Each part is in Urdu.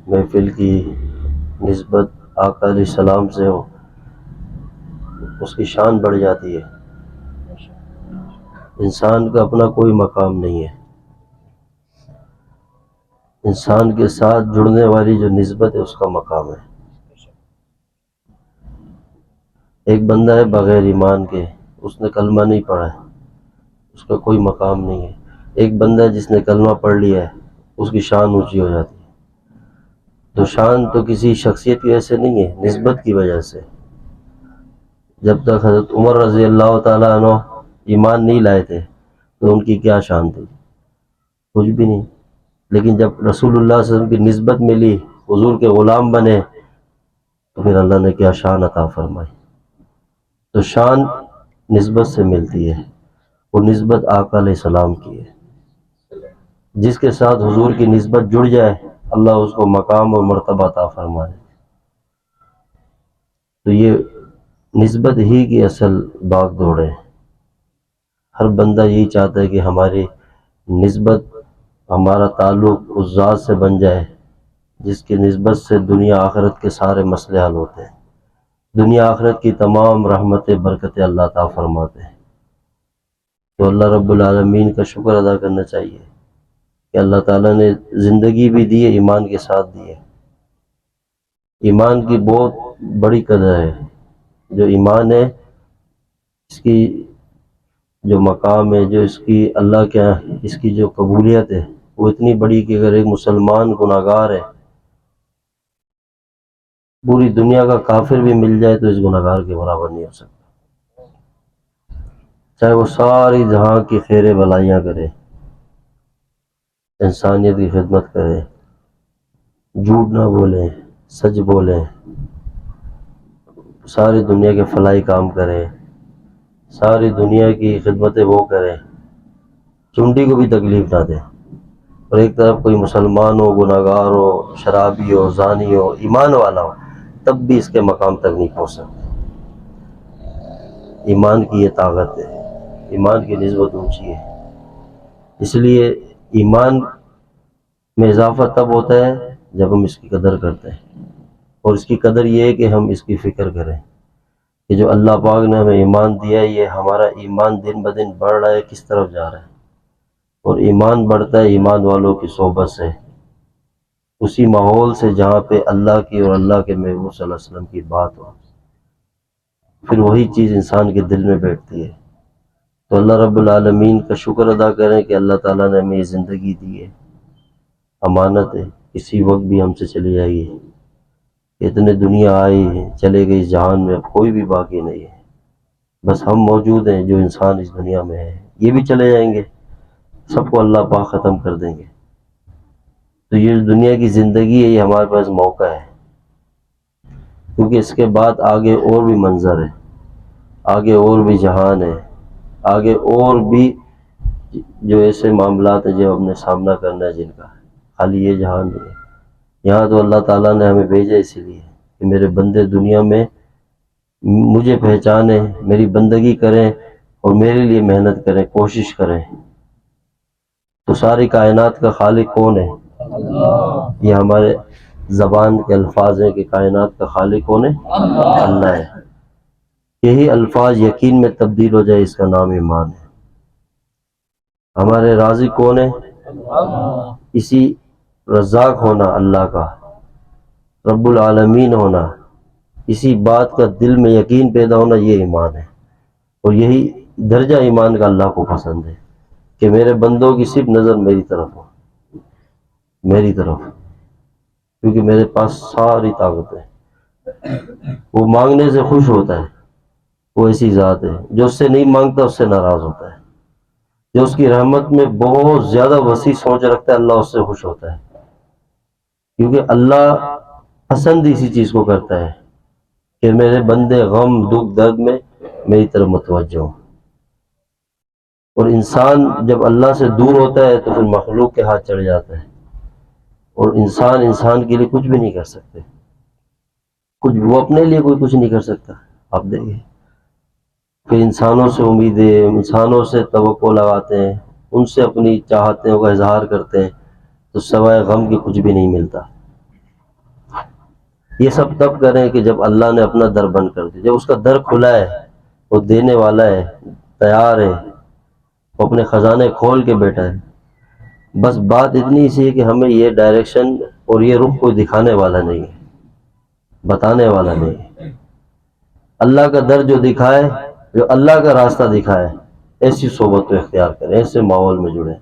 محفل کی نسبت آقا علیہ السلام سے ہو، اس کی شان بڑھ جاتی ہے۔ انسان کا اپنا کوئی مقام نہیں ہے، انسان کے ساتھ جڑنے والی جو نسبت ہے اس کا مقام ہے۔ ایک بندہ ہے بغیر ایمان کے، اس نے کلمہ نہیں پڑھا ہے، اس کا کوئی مقام نہیں ہے۔ ایک بندہ ہے جس نے کلمہ پڑھ لیا ہے، اس کی شان اونچی ہو جاتی ہے۔ تو شان تو کسی شخصیت کی وجہ سے نہیں ہے، نسبت کی وجہ سے۔ جب تک حضرت عمر رضی اللہ تعالیٰ عنہ ایمان نہیں لائے تھے تو ان کی کیا شان تھی؟ کچھ بھی نہیں۔ لیکن جب رسول اللہ صلی اللہ علیہ وسلم کی نسبت ملی، حضور کے غلام بنے، تو پھر اللہ نے کیا شان عطا فرمائی۔ تو شان نسبت سے ملتی ہے، وہ نسبت آقا علیہ السلام کی ہے۔ جس کے ساتھ حضور کی نسبت جڑ جائے، اللہ اس کو مقام اور مرتبہ عطا فرمائے۔ تو یہ نسبت ہی کی اصل باغ دوڑ ہے۔ ہر بندہ یہی چاہتا ہے کہ ہماری نسبت، ہمارا تعلق اس ذات سے بن جائے جس کی نسبت سے دنیا آخرت کے سارے مسئلے حل ہوتے ہیں، دنیا آخرت کی تمام رحمتیں برکتیں اللہ عطا فرماتے ہیں۔ تو اللہ رب العالمین کا شکر ادا کرنا چاہیے کہ اللہ تعالیٰ نے زندگی بھی دی ہے، ایمان کے ساتھ دی ہے۔ ایمان کی بہت بڑی قدر ہے۔ جو ایمان ہے، اس کی جو مقام ہے، جو اس کی اللہ کے اس کی جو قبولیت ہے، وہ اتنی بڑی کہ اگر ایک مسلمان گناہگار ہے، پوری دنیا کا کافر بھی مل جائے تو اس گناہگار کے برابر نہیں ہو سکتا، چاہے وہ ساری جہاں کی خیر بلائیاں کرے، انسانیت کی خدمت کرے، جھوٹ نہ بولے، سچ بولے، ساری دنیا کے فلاحی کام کرے، ساری دنیا کی خدمتیں وہ کرے، چونٹی کو بھی تکلیف نہ دے، اور ایک طرف کوئی مسلمان ہو، گناہگار ہو، شرابی ہو، زانی ہو، ایمان والا ہو، تب بھی اس کے مقام تک نہیں پہنچ سکتے۔ ایمان کی یہ طاقت ہے، ایمان کی نسبت اونچی ہے۔ اس لیے ایمان میں اضافہ تب ہوتا ہے جب ہم اس کی قدر کرتے ہیں، اور اس کی قدر یہ ہے کہ ہم اس کی فکر کریں کہ جو اللہ پاک نے ہمیں ایمان دیا ہے، یہ ہمارا ایمان دن بدن بڑھ رہا ہے، کس طرف جا رہا ہے۔ اور ایمان بڑھتا ہے ایمان والوں کی صحبت سے، اسی ماحول سے جہاں پہ اللہ کی اور اللہ کے محبوب صلی اللہ علیہ وسلم کی بات ہو، پھر وہی چیز انسان کے دل میں بیٹھتی ہے۔ تو اللہ رب العالمین کا شکر ادا کریں کہ اللہ تعالیٰ نے ہمیں یہ زندگی دی ہے، امانت ہے، کسی وقت بھی ہم سے چلی جائے گی۔ اتنے دنیا آئی چلے گئی، اس جہان میں اب کوئی بھی باقی نہیں ہے، بس ہم موجود ہیں جو انسان اس دنیا میں ہیں، یہ بھی چلے جائیں گے، سب کو اللہ پاک ختم کر دیں گے۔ تو یہ دنیا کی زندگی ہے، یہ ہمارے پاس موقع ہے، کیونکہ اس کے بعد آگے اور بھی منظر ہے، آگے اور بھی جہان ہے، آگے اور بھی جو ایسے معاملات ہیں جو ہم نے سامنا کرنا ہے، جن کا خالی یہ جہان نہیں ہے۔ یہاں تو اللہ تعالیٰ نے ہمیں بھیجا اسی لیے کہ میرے بندے دنیا میں مجھے پہچانیں، میری بندگی کریں اور میرے لیے محنت کریں، کوشش کریں۔ تو ساری کائنات کا خالق کون ہے؟ یہ ہمارے زبان کے الفاظ ہیں کہ کائنات کا خالق کون ہے؟ اللہ ہے۔ یہی الفاظ یقین میں تبدیل ہو جائے، اس کا نام ایمان ہے۔ ہمارے رازق کون ہے؟ اسی رزاق ہونا اللہ کا، رب العالمین ہونا، اسی بات کا دل میں یقین پیدا ہونا، یہ ایمان ہے۔ اور یہی درجہ ایمان کا اللہ کو پسند ہے کہ میرے بندوں کی صرف نظر میری طرف ہو، میری طرف، کیونکہ میرے پاس ساری طاقت ہے۔ وہ مانگنے سے خوش ہوتا ہے، وہ ایسی ذات ہے۔ جو اس سے نہیں مانگتا اس سے ناراض ہوتا ہے۔ جو اس کی رحمت میں بہت زیادہ وسیع سوچ رکھتا ہے، اللہ اس سے خوش ہوتا ہے، کیونکہ اللہ پسند اسی چیز کو کرتا ہے کہ میرے بندے غم دکھ درد میں میری طرف متوجہ ہوں۔ اور انسان جب اللہ سے دور ہوتا ہے تو پھر مخلوق کے ہاتھ چڑھ جاتا ہے، اور انسان کے لیے کچھ بھی نہیں کر سکتے، کچھ وہ اپنے لیے کوئی کچھ نہیں کر سکتا۔ آپ دیکھیں، پھر انسانوں سے امیدیں، انسانوں سے توقع لگاتے ہیں، ان سے اپنی چاہتوں کا اظہار کرتے ہیں، تو سوائے غم کے کچھ بھی نہیں ملتا۔ یہ سب تب کریں کہ جب اللہ نے اپنا در بند کر دیا، جب اس کا در کھلا ہے، وہ دینے والا ہے، تیار ہے، وہ اپنے خزانے کھول کے بیٹھا ہے۔ بس بات اتنی سی ہے کہ ہمیں یہ ڈائریکشن اور یہ رخ کوئی دکھانے والا نہیں ہے، بتانے والا نہیں ہے۔ اللہ کا در جو دکھائے، جو اللہ کا راستہ دکھائے، ایسی صحبت کو اختیار کریں، ایسے ماحول میں جڑیں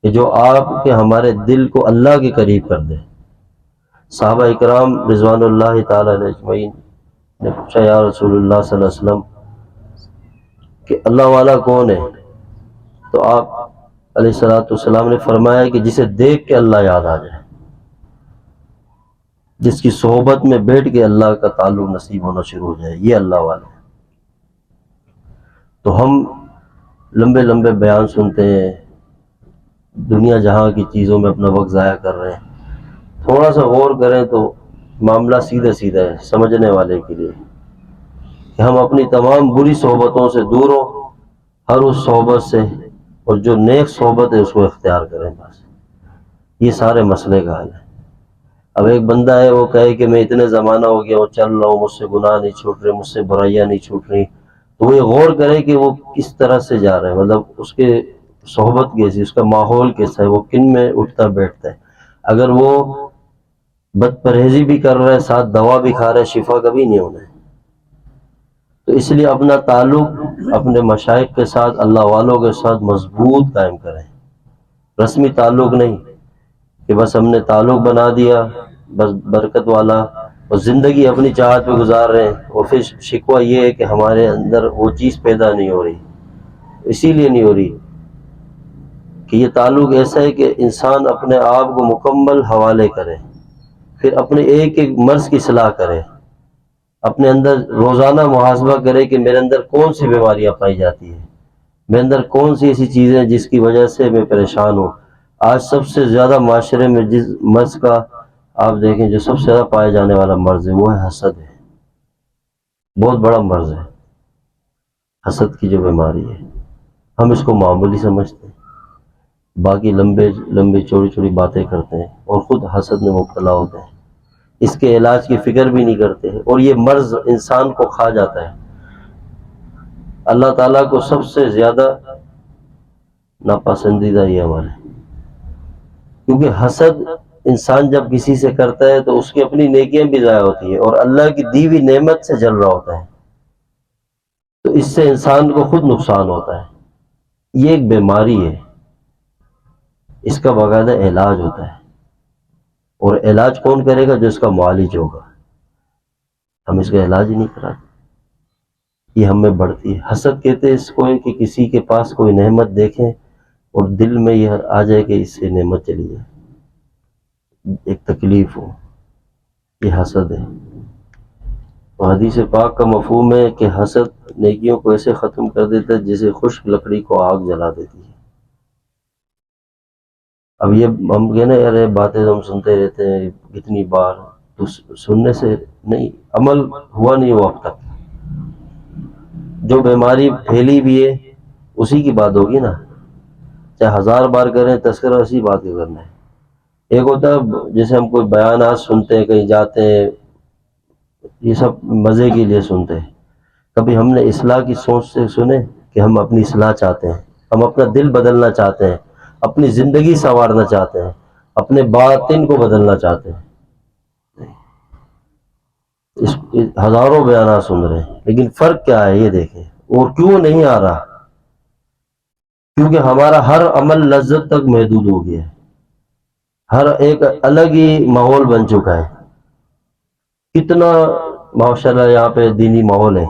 کہ جو آپ کے ہمارے دل کو اللہ کے قریب کر دے۔ صحابہ اکرام رضوان اللہ تعالی علیہ اجمعین نے پوچھا یا رسول اللہ صلی اللہ علیہ وسلم کہ اللہ والا کون ہے؟ تو آپ علیہ الصلوۃ والسلام نے فرمایا کہ جسے دیکھ کے اللہ یاد آ جائے، جس کی صحبت میں بیٹھ کے اللہ کا تعلق نصیب ہونا شروع ہو جائے، یہ اللہ والا ہے۔ تو ہم لمبے لمبے بیان سنتے ہیں، دنیا جہاں کی چیزوں میں اپنا وقت ضائع کر رہے ہیں۔ تھوڑا سا غور کریں تو معاملہ سیدھا سیدھا ہے سمجھنے والے کے لیے، کہ ہم اپنی تمام بری صحبتوں سے دور ہوں، ہر اس صحبت سے، اور جو نیک صحبت ہے اس کو اختیار کریں، بس یہ سارے مسئلے کا حل ہے۔ اب ایک بندہ ہے وہ کہے کہ میں اتنے زمانہ ہو گیا وہ چل رہا ہوں، مجھ سے گناہ نہیں چھوٹ رہے، مجھ سے برائیاں نہیں چھوٹ رہی، تو وہ یہ غور کرے کہ وہ کس طرح سے جا رہا ہے، مطلب اس کے صحبت کیسی، اس کا ماحول کیسا ہے، وہ کن میں اٹھتا بیٹھتا ہے۔ اگر وہ بد پرہیزی بھی کر رہا ہے، ساتھ دوا بھی کھا رہا ہے، شفا کبھی نہیں ہونا ہے۔ تو اس لیے اپنا تعلق اپنے مشائخ کے ساتھ، اللہ والوں کے ساتھ مضبوط قائم کریں، رسمی تعلق نہیں کہ بس ہم نے تعلق بنا دیا، بس برکت والا، اور زندگی اپنی چاہت پہ گزار رہے ہیں، اور پھر شکوہ یہ ہے کہ ہمارے اندر وہ چیز پیدا نہیں ہو رہی۔ اسی لیے نہیں ہو رہی کہ یہ تعلق ایسا ہے کہ انسان اپنے آپ کو مکمل حوالے کرے، پھر اپنے ایک ایک مرض کی اصلاح کرے، اپنے اندر روزانہ محاسبہ کرے کہ میرے اندر کون سی بیماریاں پائی جاتی ہیں، میرے اندر کون سی ایسی چیزیں جس کی وجہ سے میں پریشان ہوں۔ آج سب سے زیادہ معاشرے میں جس مرض کا آپ دیکھیں، جو سب سے زیادہ پائے جانے والا مرض ہے وہ ہے حسد ہے، بہت بڑا مرض ہے حسد کی جو بیماری ہے۔ ہم اس کو معمولی سمجھتے ہیں، باقی لمبے لمبے چوڑی چوڑی باتیں کرتے ہیں اور خود حسد میں مبتلا ہوتے ہیں، اس کے علاج کی فکر بھی نہیں کرتے، اور یہ مرض انسان کو کھا جاتا ہے۔ اللہ تعالیٰ کو سب سے زیادہ ناپسندیدہ یہ ہمارے، کیونکہ حسد انسان جب کسی سے کرتا ہے تو اس کی اپنی نیکیاں بھی ضائع ہوتی ہیں، اور اللہ کی دی ہوئی نعمت سے جل رہا ہوتا ہے، تو اس سے انسان کو خود نقصان ہوتا ہے۔ یہ ایک بیماری ہے، اس کا باقاعدہ علاج ہوتا ہے، اور علاج کون کرے گا؟ جو اس کا معالج ہوگا۔ ہم اس کا علاج ہی نہیں کراتے، یہ ہم میں بڑھتی ہے۔ حسد کہتے ہیں اس کو کہ کسی کے پاس کوئی نعمت دیکھیں اور دل میں یہ آ جائے کہ اس سے نعمت چلی جائے، ایک تکلیف ہو، یہ حسد ہے۔ تو حدیث پاک کا مفہوم ہے کہ حسد نیکیوں کو ایسے ختم کر دیتا ہے جیسے خشک لکڑی کو آگ جلا دیتی ہے۔ اب یہ ہم کہنا یار یہ باتیں ہم سنتے رہتے ہیں کتنی بار، تو سننے سے نہیں، عمل ہوا نہیں ہوا اب تک۔ جو بیماری پھیلی بھی ہے اسی کی بات ہوگی نا، چاہے 1000 بار کریں تذکرہ اسی بات کا کرنا ہے۔ ایک ہوتا ہے جیسے ہم کوئی بیانات سنتے ہیں، کہیں جاتے ہیں، یہ سب مزے کے لیے سنتے ہیں، کبھی ہم نے اصلاح کی سوچ سے سنے کہ ہم اپنی اصلاح چاہتے ہیں، ہم اپنا دل بدلنا چاہتے ہیں، اپنی زندگی سنوارنا چاہتے ہیں، اپنے باطن کو بدلنا چاہتے ہیں۔ ہزاروں بیانات سن رہے ہیں، لیکن فرق کیا ہے یہ دیکھیں، اور کیوں نہیں آ رہا؟ کیونکہ ہمارا ہر عمل لذت تک محدود ہو گیا ہے، ہر ایک الگ ہی ماحول بن چکا ہے۔ کتنا ماشاءاللہ یہاں پہ دینی ماحول ہے،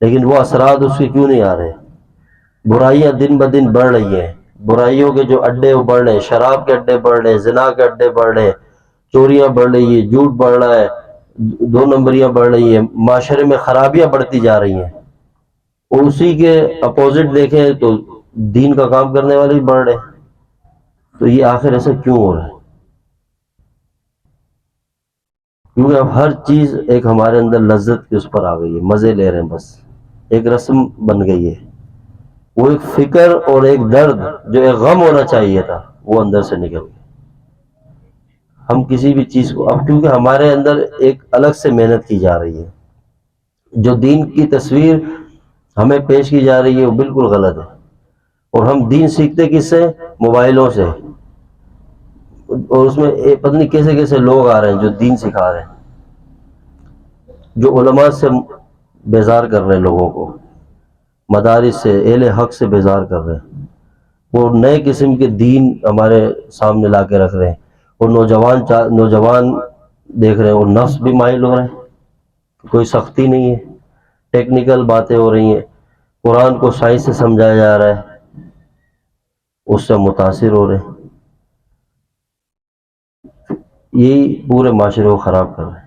لیکن وہ اثرات اس کے کیوں نہیں آ رہے؟ برائیاں دن بدن بڑھ رہی ہیں، برائیوں کے جو اڈے وہ بڑھ رہے ہیں، شراب کے اڈے بڑھ رہے ہیں، زنا کے اڈے بڑھ رہے ہیں، چوریاں بڑھ رہی ہیں، جھوٹ بڑھ رہا ہے، 2 نمبریاں بڑھ رہی ہیں، معاشرے میں خرابیاں بڑھتی جا رہی ہیں، اور اسی کے اپوزٹ دیکھیں تو دین کا کام کرنے والے بھی بڑھ رہے ہیں۔ تو یہ آخر ایسا کیوں ہو رہا ہے؟ کیونکہ اب ہر چیز ایک ہمارے اندر لذت کی اس پر آ گئی ہے، مزے لے رہے ہیں، بس ایک رسم بن گئی ہے۔ وہ ایک فکر اور ایک درد جو ایک غم ہونا چاہیے تھا وہ اندر سے نکل گیا۔ ہم کسی بھی چیز کو اب کیونکہ ہمارے اندر ایک الگ سے محنت کی جا رہی ہے، جو دین کی تصویر ہمیں پیش کی جا رہی ہے وہ بالکل غلط ہے، اور ہم دین سیکھتے کس سے؟ موبائلوں سے، اور اس میں پتہ نہیں کیسے کیسے لوگ آ رہے ہیں جو دین سکھا رہے ہیں، جو علماء سے بیزار کر رہے ہیں، لوگوں کو مدارس سے، اہل حق سے بیزار کر رہے ہیں، وہ نئے قسم کے دین ہمارے سامنے لا کے رکھ رہے ہیں، اور نوجوان دیکھ رہے ہیں اور نفس بھی مائل ہو رہے ہیں، کوئی سختی نہیں ہے، ٹیکنیکل باتیں ہو رہی ہیں، قرآن کو سائنس سے سمجھایا جا رہا ہے، اس سے متاثر ہو رہے ہیں، یہی پورے معاشرے کو خراب کر رہے ہیں۔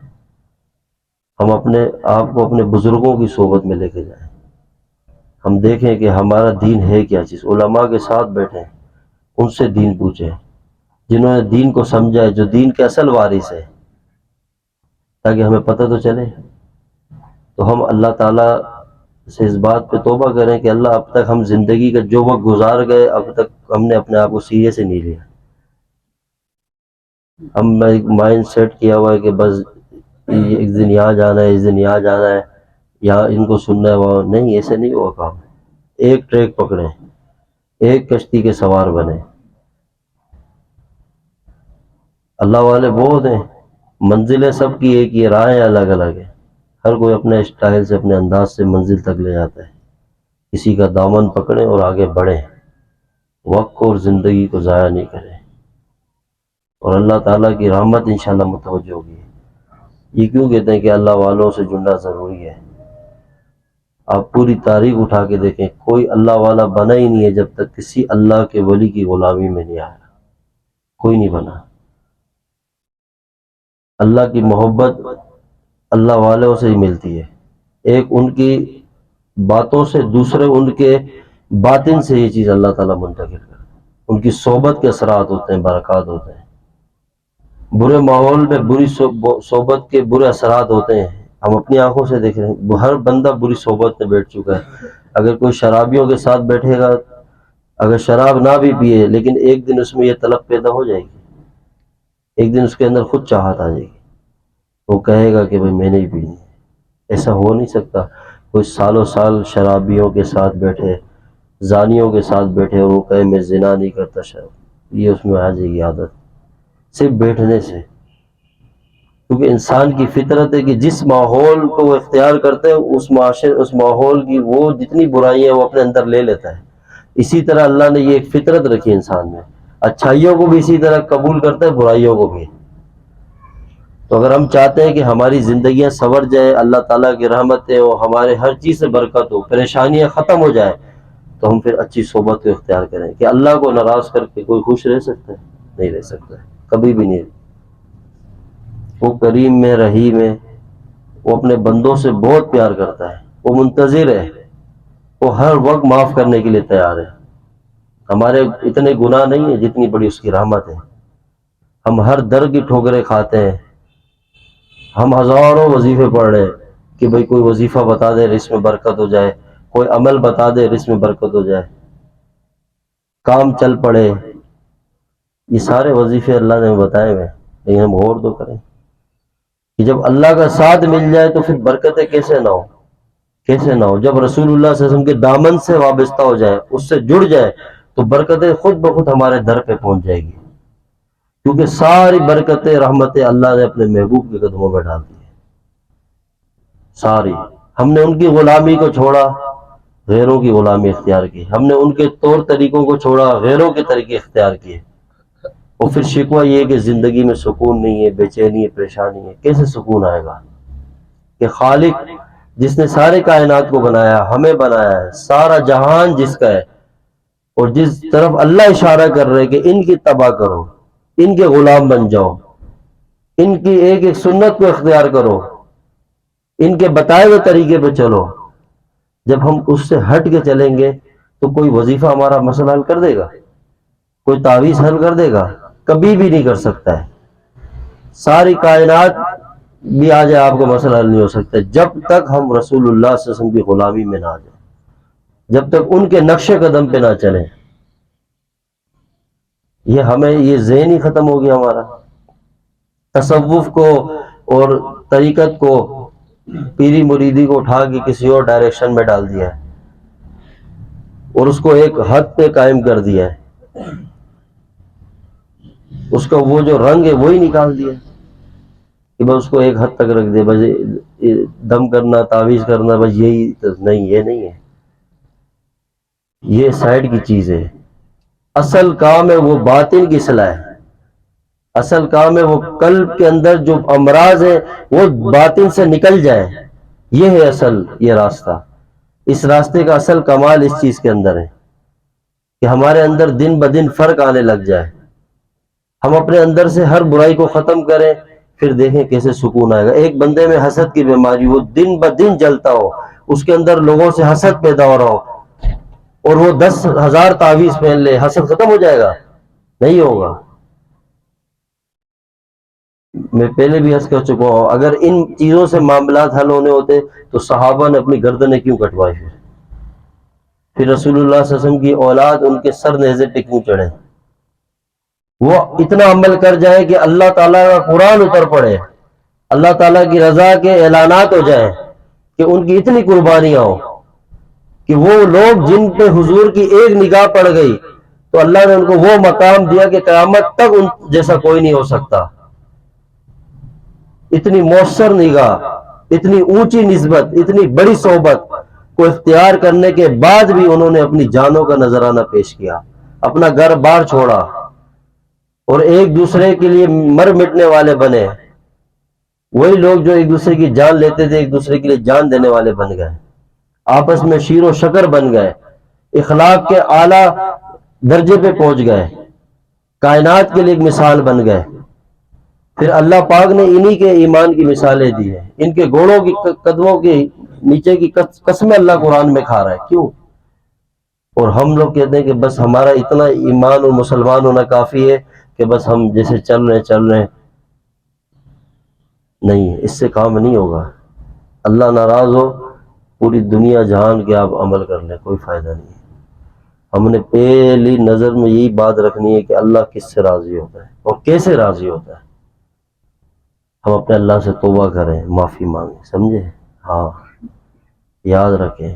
ہم اپنے آپ کو اپنے بزرگوں کی صحبت میں لے کے جائیں، ہم دیکھیں کہ ہمارا دین ہے کیا چیز، علماء کے ساتھ بیٹھیں، ان سے دین پوچھیں، جنہوں نے دین کو سمجھا ہے، جو دین کے اصل وارث ہے، تاکہ ہمیں پتہ تو چلے۔ تو ہم اللہ تعالیٰ سے اس بات پہ توبہ کریں کہ اللہ اب تک ہم زندگی کا جو وقت گزار گئے، اب تک ہم نے اپنے آپ کو سیریس سے نہیں لیا، ہم نے ایک مائنڈ سیٹ کیا ہوا ہے کہ بس ایک دن یہاں جانا ہے، اس دن یہاں جانا ہے، یہاں ان کو سننا ہے، وہاں نہیں، ایسے نہیں ہوا کام۔ ایک ٹریک پکڑیں، ایک کشتی کے سوار بنے۔ اللہ والے بہت ہیں، منزلیں سب کی ایک ہی ہے، راہیں الگ الگ ہیں، ہر کوئی اپنے اسٹائل سے، اپنے انداز سے منزل تک لے جاتا ہے۔ کسی کا دامن پکڑیں اور آگے بڑھیں، وقت کو اور زندگی کو ضائع نہیں کریں، اور اللہ تعالیٰ کی رحمت انشاءاللہ متوجہ ہوگی۔ یہ کیوں کہتے ہیں کہ اللہ والوں سے جڑنا ضروری ہے؟ آپ پوری تاریخ اٹھا کے دیکھیں، کوئی اللہ والا بنا ہی نہیں ہے جب تک کسی اللہ کے ولی کی غلامی میں نہیں آیا، کوئی نہیں بنا۔ اللہ کی محبت اللہ والوں سے ہی ملتی ہے، ایک ان کی باتوں سے، دوسرے ان کے باطن سے یہ چیز اللہ تعالیٰ منتقل کرتا ہے، ان کی صحبت کے اثرات ہوتے ہیں، برکات ہوتے ہیں۔ برے ماحول میں بری صحبت کے برے اثرات ہوتے ہیں، ہم اپنی آنکھوں سے دیکھ رہے ہیں، ہر بندہ بری صحبت میں بیٹھ چکا ہے۔ اگر کوئی شرابیوں کے ساتھ بیٹھے گا، اگر شراب نہ بھی پیے، لیکن ایک دن اس میں یہ طلب پیدا ہو جائے گی، ایک دن اس کے اندر خود چاہت آ جائے گی، وہ کہے گا کہ بھئی میں نہیں پینی۔ ایسا ہو نہیں سکتا کوئی سالوں سال شرابیوں کے ساتھ بیٹھے، زانیوں کے ساتھ بیٹھے، اور وہ کہے میں زنا نہیں کرتا، شراب، یہ اس میں آ جائے گی عادت صرف بیٹھنے سے۔ کیونکہ انسان کی فطرت ہے کہ جس ماحول کو وہ اختیار کرتے ہیں، اس ماحول کی وہ جتنی برائیاں وہ اپنے اندر لے لیتا ہے۔ اسی طرح اللہ نے یہ ایک فطرت رکھی انسان میں، اچھائیوں کو بھی اسی طرح قبول کرتا ہے، برائیوں کو بھی۔ تو اگر ہم چاہتے ہیں کہ ہماری زندگیاں سنور جائیں، اللہ تعالیٰ کی رحمت ہو، ہمارے ہر چیز سے برکت ہو، پریشانیاں ختم ہو جائے، تو ہم پھر اچھی صحبت کو اختیار کریں۔ کہ اللہ کو ناراض کر کے کوئی خوش رہ سکتا ہے؟ نہیں رہ سکتا ہے، کبھی بھی نہیں۔ وہ کریم میں، رحیم ہے، وہ اپنے بندوں سے بہت پیار کرتا ہے، وہ منتظر ہے، وہ ہر وقت معاف کرنے کے لیے تیار ہے۔ ہمارے اتنے گناہ نہیں ہیں جتنی بڑی اس کی رحمت ہے، ہم ہر در کی ٹھوکریں کھاتے ہیں، ہم ہزاروں وظیفے پڑھ رہے ہیں کہ بھئی کوئی وظیفہ بتا دے رزق میں برکت ہو جائے، کوئی عمل بتا دے رزق میں برکت ہو جائے، کام چل پڑے، یہ سارے وظیفے اللہ نے بتائے ہوئے ہیں، لیکن ہم غور تو کریں کہ جب اللہ کا ساتھ مل جائے تو پھر برکتیں کیسے نہ ہو، کیسے نہ ہو۔ جب رسول اللہ صلی اللہ علیہ وسلم کے دامن سے وابستہ ہو جائے، اس سے جڑ جائے، تو برکتیں خود بخود ہمارے در پہ پہنچ جائے گی، کیونکہ ساری برکتیں، رحمتیں اللہ نے اپنے محبوب کے قدموں میں ڈال دی ہیں، ساری۔ ہم نے ان کی غلامی کو چھوڑا، غیروں کی غلامی اختیار کی، ہم نے ان کے طور طریقوں کو چھوڑا، غیروں کے طریقے اختیار کیے، اور پھر شکوہ یہ ہے کہ زندگی میں سکون نہیں ہے، بے چینی ہے، پریشانی ہے۔ کیسے سکون آئے گا کہ خالق جس نے سارے کائنات کو بنایا، ہمیں بنایا ہے، سارا جہان جس کا ہے، اور جس طرف اللہ اشارہ کر رہے کہ ان کی تباہ کرو، ان کے غلام بن جاؤ، ان کی ایک ایک سنت کو اختیار کرو، ان کے بتائے ہوئے طریقے پہ چلو، جب ہم اس سے ہٹ کے چلیں گے تو کوئی وظیفہ ہمارا مسئلہ حل کر دے گا؟ کوئی تعویذ حل کر دے گا؟ کبھی بھی نہیں کر سکتا ہے۔ ساری کائنات بھی آ جائے، آپ کو مسئلہ حل نہیں ہو سکتا جب تک ہم رسول اللہ صلی اللہ علیہ وسلم کی غلامی میں نہ آ جائیں، جب تک ان کے نقش قدم پہ نہ چلیں۔ یہ ہمیں یہ ذہن ہی ختم ہو گیا ہمارا تصوف کو اور طریقت کو، پیری مریدی کو اٹھا کے کسی اور ڈائریکشن میں ڈال دیا ہے اور اس کو ایک حد پہ قائم کر دیا ہے، اس کا وہ جو رنگ ہے وہی نکال دیا کہ بس اس کو ایک حد تک رکھ دے، بس دم کرنا، تعویذ کرنا، بس یہی نہیں، یہ نہیں ہے، یہ سائڈ کی چیز ہے۔ اصل کام ہے وہ باطن کی اصلاح ہے، اصل کام ہے وہ قلب کے اندر جو امراض ہے وہ باطن سے نکل جائے، یہ ہے اصل یہ راستہ۔ اس راستے کا اصل کمال اس چیز کے اندر ہے کہ ہمارے اندر دن بدن فرق آنے لگ جائے، ہم اپنے اندر سے ہر برائی کو ختم کریں، پھر دیکھیں کیسے سکون آئے گا۔ ایک بندے میں حسد کی بیماری، وہ دن بدن جلتا ہو، اس کے اندر لوگوں سے حسد پیدا ہو رہا ہو، اور وہ 10,000 تعویذ پہن لے، حسد ختم ہو جائے گا؟ نہیں ہوگا۔ میں پہلے بھی عرض کر چکا ہوں، اگر ان چیزوں سے معاملات حل ہونے ہوتے تو صحابہ نے اپنی گردنیں کیوں کٹوائی؟ پھر رسول اللہ صلی اللہ علیہ وسلم کی اولاد ان کے سر نیزے پہ کیوں چڑھے؟ وہ اتنا عمل کر جائے کہ اللہ تعالیٰ کا قرآن اتر پڑے، اللہ تعالیٰ کی رضا کے اعلانات ہو جائیں، کہ ان کی اتنی قربانیاں ہوں کہ وہ لوگ جن پہ حضور کی ایک نگاہ پڑ گئی تو اللہ نے ان کو وہ مقام دیا کہ قیامت تک ان جیسا کوئی نہیں ہو سکتا۔ اتنی مؤثر نگاہ، اتنی اونچی نسبت، اتنی بڑی صحبت کو اختیار کرنے کے بعد بھی انہوں نے اپنی جانوں کا نذرانہ پیش کیا، اپنا گھر بار چھوڑا اور ایک دوسرے کے لیے مر مٹنے والے بنے۔ وہی لوگ جو ایک دوسرے کی جان لیتے تھے ایک دوسرے کے لیے جان دینے والے بن گئے، آپس میں شیر و شکر بن گئے، اخلاق کے اعلیٰ درجے پہ پہنچ گئے، کائنات کے لیے ایک مثال بن گئے۔ پھر اللہ پاک نے انہی کے ایمان کی مثالیں دی ہیں، ان کے گھوڑوں کی قدموں کے نیچے کی قسمیں اللہ قرآن میں کھا رہا ہے، کیوں؟ اور ہم لوگ کہتے ہیں کہ بس ہمارا اتنا ایمان اور مسلمان ہونا کافی ہے کہ بس ہم جیسے چل رہے ہیں۔ نہیں، اس سے کام نہیں ہوگا۔ اللہ ناراض ہو، پوری دنیا جہان کے آپ عمل کر لیں، کوئی فائدہ نہیں ہے۔ ہم نے پہلی نظر میں یہی بات رکھنی ہے کہ اللہ کس سے راضی ہوتا ہے اور کیسے راضی ہوتا ہے۔ ہم اپنے اللہ سے توبہ کریں، معافی مانگیں، سمجھے؟ ہاں، یاد رکھیں۔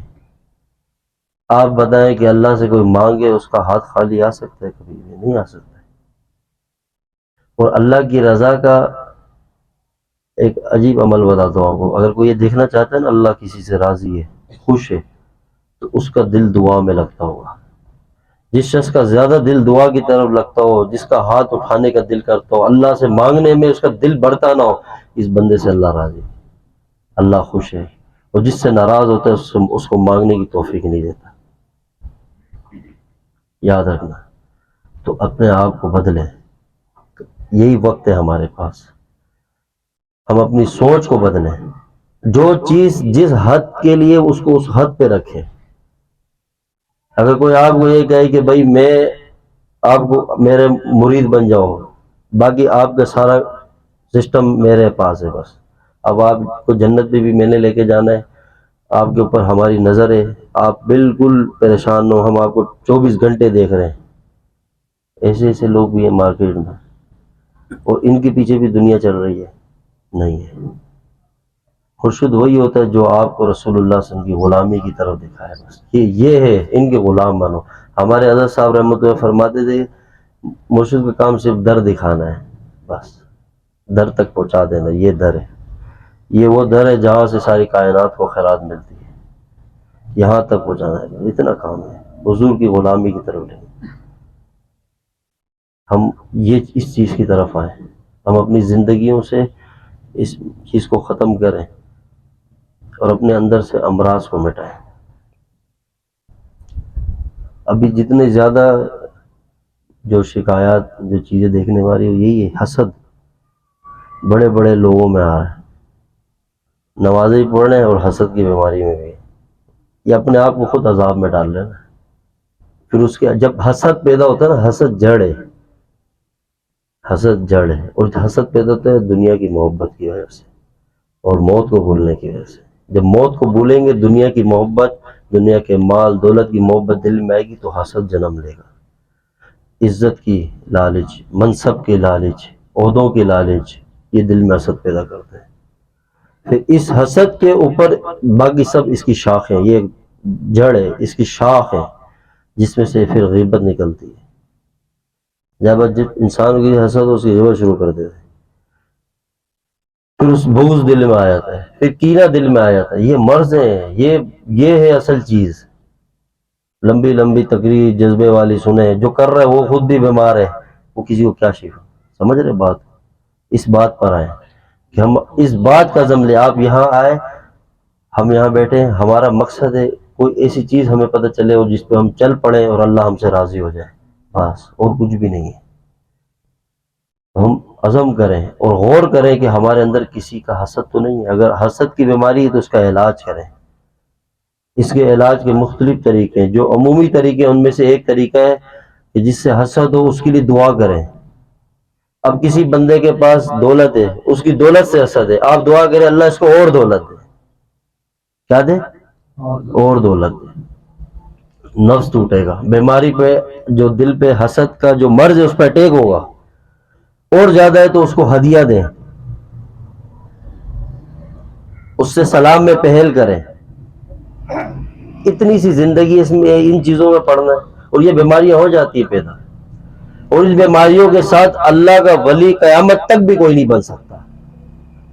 آپ بتائیں کہ اللہ سے کوئی مانگے اس کا ہاتھ خالی آ سکتا ہے؟ کبھی بھی نہیں آ سکتا ہے۔ اور اللہ کی رضا کا ایک عجیب عمل بتاتا ہوں آپ کو، اگر کوئی یہ دیکھنا چاہتا ہے نا اللہ کسی سے راضی ہے، خوش ہے، تو اس کا دل دعا میں لگتا ہوگا۔ جس شخص کا زیادہ دل دعا کی طرف لگتا ہو، جس کا ہاتھ اٹھانے کا دل کرتا ہو، اللہ سے مانگنے میں اس کا دل بڑھتا نہ ہو، اس بندے سے اللہ راضی، اللہ خوش ہے۔ اور جس سے ناراض ہوتا ہے اس کو مانگنے کی توفیق نہیں دیتا۔ یاد رکھنا۔ تو اپنے آپ کو بدلیں، یہی وقت ہے ہمارے پاس، ہم اپنی سوچ کو بدلیں، جو چیز جس حد کے لیے اس کو اس حد پہ رکھیں۔ اگر کوئی آپ کو یہ کہے کہ بھائی میں آپ کو میرے مرید بن جاؤ، باقی آپ کا سارا سسٹم میرے پاس ہے، بس اب آپ کو جنت پہ بھی میں نے لے کے جانا ہے، آپ کے اوپر ہماری نظر ہے، آپ بالکل پریشان ہو، ہم آپ کو 24 گھنٹے دیکھ رہے ہیں۔ ایسے ایسے لوگ بھی ہیں مارکیٹ میں، اور ان کے پیچھے بھی دنیا چل رہی ہے؟ نہیں ہے۔ خورشید وہی ہوتا ہے جو آپ کو رسول اللہ صلی اللہ علیہ وسلم کی غلامی کی طرف دکھائے، بس یہ ہے، ان کے غلام بنو۔ ہمارے حضرت صاحب رحمۃ اللہ فرماتے تھے مرشد کا کام صرف در دکھانا ہے، بس در تک پہنچا دینا، یہ در ہے، یہ وہ در ہے جہاں سے ساری کائنات کو خیرات ملتی ہے، یہاں تک پہنچانا ہے، اتنا کام ہے، حضور کی غلامی کی طرف لیں۔ ہم اس چیز کی طرف آئیں، ہم اپنی زندگیوں سے اس چیز کو ختم کریں اور اپنے اندر سے امراض کو مٹائیں۔ ابھی جتنے زیادہ جو شکایات، جو چیزیں دیکھنے والی یہی ہے، حسد بڑے بڑے لوگوں میں آ رہا ہے، نمازیں پڑھ رہے ہیں اور حسد کی بیماری میں بھی، یہ اپنے آپ کو خود عذاب میں ڈال رہے ہیں۔ پھر اس کے جب حسد پیدا ہوتا ہے نا، حسد جڑ ہے، حسد جڑ ہے، اور حسد پیدا ہوتا ہے دنیا کی محبت کی وجہ سے اور موت کو بھولنے کی وجہ سے۔ جب موت کو بھولیں گے، دنیا کی محبت، دنیا کے مال دولت کی محبت دل میں آئے گی تو حسد جنم لے گا۔ عزت کی لالچ، منصب کی لالچ، عہدوں کی لالچ، یہ دل میں حسد پیدا کرتے ہیں. پھر اس حسد کے اوپر باقی سب اس کی شاخ ہیں، یہ جڑ ہے، اس کی شاخ ہے جس میں سے پھر غیبت نکلتی ہے. جب انسان کی حسد اس کی غیبت شروع کر دیتے، پھر اس بغض دل میں آ جاتا ہے، پھر کینہ دل میں آ جاتا ہے. یہ مرض ہے، یہ ہے اصل چیز. لمبی لمبی تقریر جذبے والی سنیں، جو کر رہے وہ خود بھی بیمار ہے، وہ کسی کو کیا شفا. سمجھ رہے بات؟ اس بات پر آئے کہ ہم اس بات کا عزم لیں. آپ یہاں آئے، ہم یہاں بیٹھے، ہمارا مقصد ہے کوئی ایسی چیز ہمیں پتہ چلے اور جس پہ ہم چل پڑیں اور اللہ ہم سے راضی ہو جائے، بس اور کچھ بھی نہیں ہے. ہم عزم کریں اور غور کریں کہ ہمارے اندر کسی کا حسد تو نہیں ہے. اگر حسد کی بیماری ہے تو اس کا علاج کریں. اس کے علاج کے مختلف طریقے ہیں. جو عمومی طریقے ان میں سے ایک طریقہ ہے کہ جس سے حسد ہو اس کے لیے دعا کریں. اب کسی بندے کے پاس دولت ہے، اس کی دولت سے حسد ہے، آپ دعا کریں اللہ اس کو اور دولت دے. کیا دے؟ اور دولت دے. نفس ٹوٹے گا. بیماری پہ جو دل پہ حسد کا جو مرض ہے اس پہ اٹیک ہوگا، اور زیادہ ہے تو اس کو ہدیہ دیں، اس سے سلام میں پہل کریں. اتنی سی زندگی اس میں ان چیزوں میں پڑنا ہے اور یہ بیماریاں ہو جاتی ہیں پیدا. اور اس بیماریوں کے ساتھ اللہ کا ولی قیامت تک بھی کوئی نہیں بن سکتا.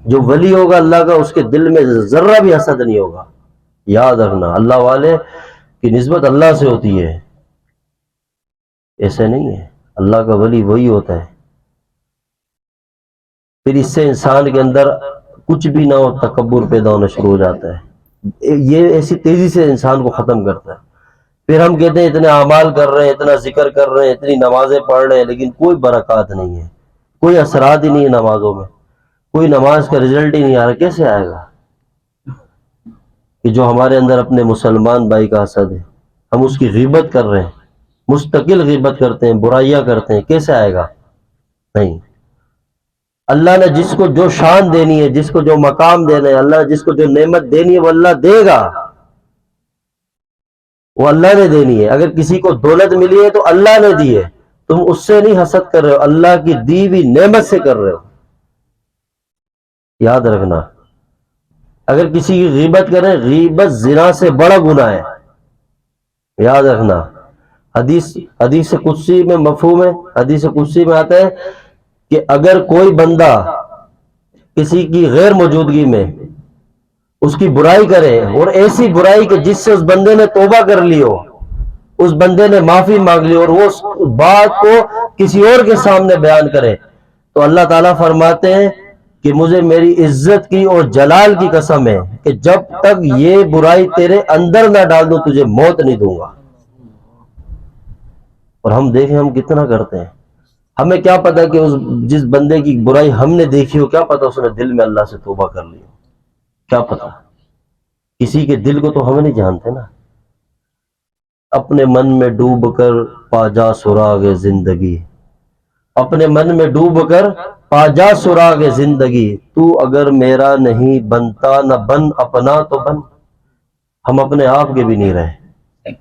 جو ولی ہوگا اللہ کا، اس کے دل میں ذرہ بھی حسد نہیں ہوگا. یاد رکھنا، اللہ والے کی نسبت اللہ سے ہوتی ہے، ایسے نہیں ہے. اللہ کا ولی وہی ہوتا ہے. پھر اس سے انسان کے اندر کچھ بھی نہ ہو تکبر پیدا ہونا شروع ہو جاتا ہے. یہ ایسی تیزی سے انسان کو ختم کرتا ہے. پھر ہم کہتے ہیں اتنے اعمال کر رہے ہیں، اتنا ذکر کر رہے ہیں، اتنی نمازیں پڑھ رہے ہیں، لیکن کوئی برکات نہیں ہے، کوئی اثرات ہی نہیں ہے نمازوں میں، کوئی نماز کا رزلٹ ہی نہیں آ رہا. کیسے آئے گا کہ جو ہمارے اندر اپنے مسلمان بھائی کا حسد ہے، ہم اس کی غیبت کر رہے ہیں، مستقل غیبت کرتے ہیں، برائیاں کرتے ہیں، کیسے آئے گا؟ نہیں. اللہ نے جس کو جو شان دینی ہے، جس کو جو مقام دینا ہے، اللہ جس کو جو نعمت دینی ہے وہ اللہ دے گا، وہ اللہ نے دینی ہے. اگر کسی کو دولت ملی ہے تو اللہ نے دی ہے، تم اس سے نہیں حسد کر رہے ہو، اللہ کی دی ہوئی نعمت سے کر رہے ہو. یاد رکھنا. اگر کسی کی غیبت کریں، غیبت زنا سے بڑا گناہ ہے. یاد رکھنا. حدیث قدسی میں مفہوم ہے، حدیث قدسی میں آتا ہے کہ اگر کوئی بندہ کسی کی غیر موجودگی میں اس کی برائی کرے، اور ایسی برائی کہ جس سے اس بندے نے توبہ کر لی ہو، اس بندے نے معافی مانگ لی، اور وہ اس بات کو کسی اور کے سامنے بیان کرے، تو اللہ تعالیٰ فرماتے ہیں کہ مجھے میری عزت کی اور جلال کی قسم ہے کہ جب تک یہ برائی تیرے اندر نہ ڈال دوں تجھے موت نہیں دوں گا. اور ہم دیکھیں ہم کتنا کرتے ہیں. ہمیں کیا پتا کہ جس بندے کی برائی ہم نے دیکھی ہو، کیا پتا اس نے دل میں اللہ سے توبہ کر لی ہو، کیا پتا. کسی کے دل کو تو ہم نہیں جانتے نا. اپنے من میں ڈوب کر پا جا سراغ زندگی، اپنے من میں ڈوب کر پا جا سراغ زندگی، تو اگر میرا نہیں بنتا نہ بن اپنا تو بن. ہم اپنے آپ کے بھی نہیں رہے،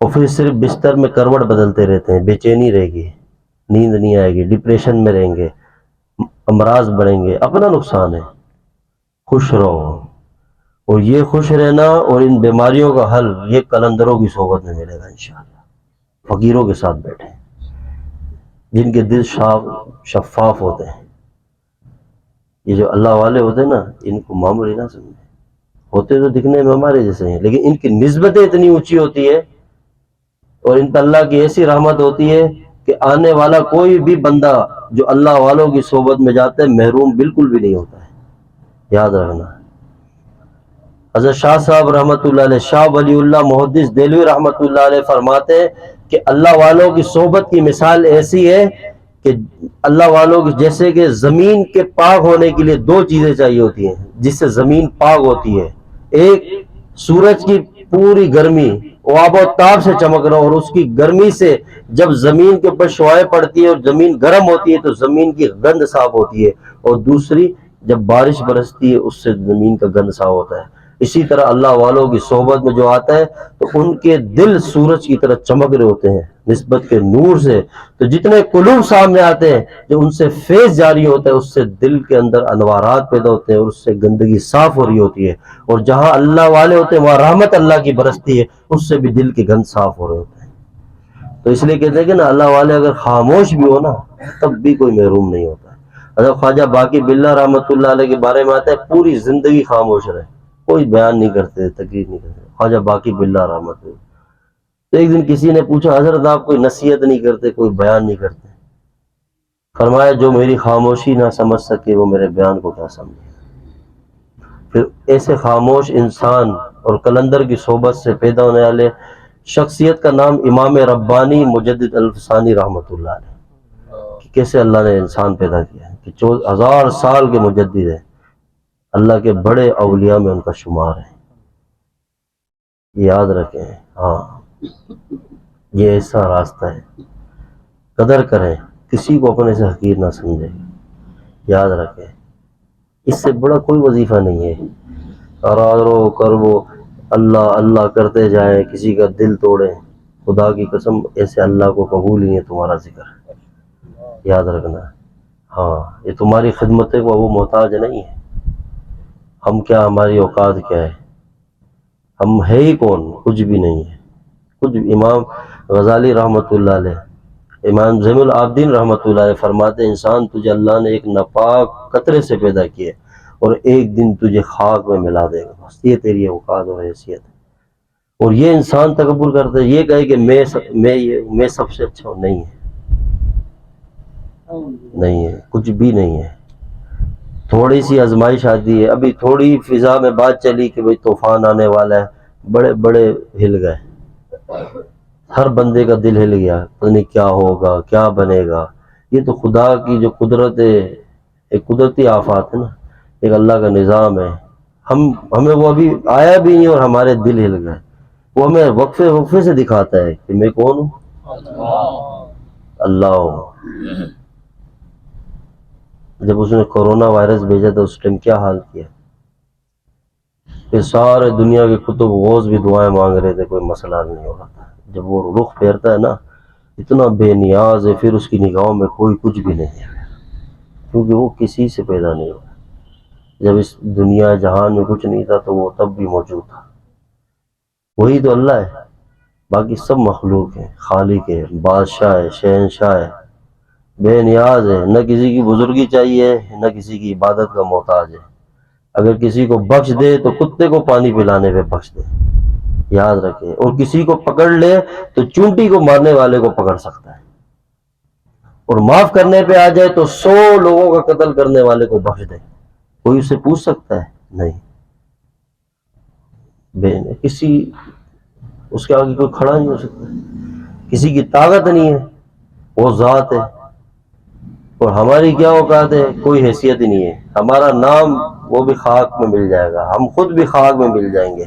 اور پھر صرف بستر میں کروٹ بدلتے رہتے ہیں. بے چینی رہے گی، نیند نہیں آئے گی، ڈپریشن میں رہیں گے، امراض بڑھیں گے. اپنا نقصان ہے. خوش رہو. اور یہ خوش رہنا اور ان بیماریوں کا حل یہ قلندروں کی صحبت میں ملے گا انشاءاللہ. فقیروں کے ساتھ بیٹھیں جن کے دل شفاف ہوتے ہیں. یہ جو اللہ والے ہوتے ہیں نا، ان کو معمولی نہ سمجھیں. ہوتے تو دکھنے میں ہمارے جیسے ہیں، لیکن ان کی نسبتیں اتنی اونچی ہوتی ہے اور ان پر اللہ کی ایسی رحمت ہوتی ہے کہ آنے والا کوئی بھی بندہ جو اللہ والوں کی صحبت میں جاتا ہے محروم بالکل بھی نہیں ہوتا ہے. یاد رکھنا. حضرت شاہ صاحب رحمۃ اللہ علیہ، شاہ ولی اللہ محدث دہلوی رحمۃ اللہ علیہ فرماتے ہیں کہ اللہ والوں کی صحبت کی مثال ایسی ہے کہ اللہ والوں کی جیسے کہ زمین کے پاک ہونے کے لیے دو چیزیں چاہیے ہوتی ہیں جس سے زمین پاک ہوتی ہے. ایک سورج کی پوری گرمی وہ آب و تاب سے چمک رہا، اور اس کی گرمی سے جب زمین کے اوپر شعاعیں پڑتی ہے اور زمین گرم ہوتی ہے تو زمین کی گند صاف ہوتی ہے. اور دوسری جب بارش برستی ہے اس سے زمین کا گند صاف ہوتا ہے. اسی طرح اللہ والوں کی صحبت میں جو آتا ہے تو ان کے دل سورج کی طرح چمک رہے ہوتے ہیں نسبت کے نور سے، تو جتنے قلوب سامنے آتے ہیں جو ان سے فیض جاری ہوتا ہے اس سے دل کے اندر انوارات پیدا ہوتے ہیں اور اس سے گندگی صاف ہو رہی ہوتی ہے، اور جہاں اللہ والے ہوتے ہیں وہاں رحمت اللہ کی برستی ہے، اس سے بھی دل کے گند صاف ہو رہے ہوتے ہیں۔ تو اس لیے کہتے ہیں کہ نا اللہ والے اگر خاموش بھی ہو نا تب بھی کوئی محروم نہیں ہوتا ہے۔ حضرت خواجہ باقی باللہ رحمۃ اللہ علیہ کے بارے میں آتا ہے پوری زندگی خاموش رہے، کوئی بیان نہیں کرتے، تقریر نہیں کرتے، خواجہ باقی باللہ رحمۃ اللہ۔ تو ایک دن کسی نے پوچھا حضرت آپ کوئی نصیحت نہیں کرتے، کوئی بیان نہیں کرتے؟ فرمایا جو میری خاموشی نہ سمجھ سکے وہ میرے بیان کو کیا سمجھے۔ پھر ایسے خاموش انسان اور کلندر کی صحبت سے پیدا ہونے والے شخصیت کا نام امام ربانی مجدد الفسانی رحمۃ اللہ علیہ، کہ کیسے اللہ نے انسان پیدا کیا ہے، کہ 1000 سال کے مجدد ہیں، اللہ کے بڑے اولیاء میں ان کا شمار ہے، یاد رکھیں۔ ہاں یہ ایسا راستہ ہے، قدر کریں، کسی کو اپنے سے حقیر نہ سمجھیں، یاد رکھیں۔ اس سے بڑا کوئی وظیفہ نہیں ہے، کرو کرو اللہ اللہ کرتے جائیں، کسی کا دل توڑیں، خدا کی قسم ایسے اللہ کو قبول ہی ہے تمہارا ذکر، یاد رکھنا۔ ہاں یہ تمہاری خدمت کو وہ محتاج نہیں ہے، ہم کیا، ہماری اوقات کیا ہے، ہم ہے ہی کون، کچھ بھی نہیں ہے کچھ۔ امام غزالی رحمۃ اللہ علیہ، امام زین العابدین رحمۃ اللہ علیہ فرماتے ہیں انسان تجھے اللہ نے ایک ناپاک قطرے سے پیدا کیا اور ایک دن تجھے خاک میں ملا دے گا، بس یہ تیری اوقات اور حیثیت ہے۔ اور یہ انسان تکبر کرتا ہے، یہ کہے کہ میں سب سے اچھا ہوں، نہیں ہے، نہیں ہے، کچھ بھی نہیں ہے۔ تھوڑی سی آزمائش آتی ہے، ابھی تھوڑی فضا میں بات چلی کہ بھئی طوفان آنے والا ہے، بڑے بڑے ہل گئے، ہر بندے کا دل ہل گیا، پتہ نہیں کیا ہوگا کیا بنے گا۔ یہ تو خدا کی جو قدرت ہے، ایک قدرتی آفات ہے نا، ایک اللہ کا نظام ہے، ہمیں وہ ابھی آیا بھی نہیں اور ہمارے دل ہل گئے۔ وہ ہمیں وقفے سے دکھاتا ہے کہ میں کون ہوں، اللہ ہوں۔ جب اس نے کورونا وائرس بھیجا تھا اس ٹائم کیا حال کیا، کہ سارے دنیا کے کتب غوث بھی دعائیں مانگ رہے تھے، کوئی مسئلہ حل نہیں ہو رہا تھا۔ جب وہ رخ پھیرتا ہے نا اتنا بے نیاز ہے، پھر اس کی نگاہوں میں کوئی کچھ بھی نہیں ہے، کیونکہ وہ کسی سے پیدا نہیں ہوا۔ جب اس دنیا جہان میں کچھ نہیں تھا تو وہ تب بھی موجود تھا، وہی تو اللہ ہے، باقی سب مخلوق ہے، خالق ہے، بادشاہ ہے، شہنشاہ ہے، بے نیاز ہے، نہ کسی کی بزرگی چاہیے نہ کسی کی عبادت کا محتاج ہے۔ اگر کسی کو بخش دے تو کتے کو پانی پلانے پہ بخش دے، یاد رکھے، اور کسی کو پکڑ لے تو چونٹی کو مارنے والے کو پکڑ سکتا ہے، اور معاف کرنے پہ آ جائے تو 100 لوگوں کا قتل کرنے والے کو بخش دے۔ کوئی اسے پوچھ سکتا ہے؟ نہیں، کسی اس کے آگے کوئی کھڑا نہیں ہو سکتا، کسی کی طاقت نہیں ہے، وہ ذات ہے۔ اور ہماری کیا اوقات ہے، کوئی حیثیت ہی نہیں ہے، ہمارا نام وہ بھی خاک میں مل جائے گا، ہم خود بھی خاک میں مل جائیں گے۔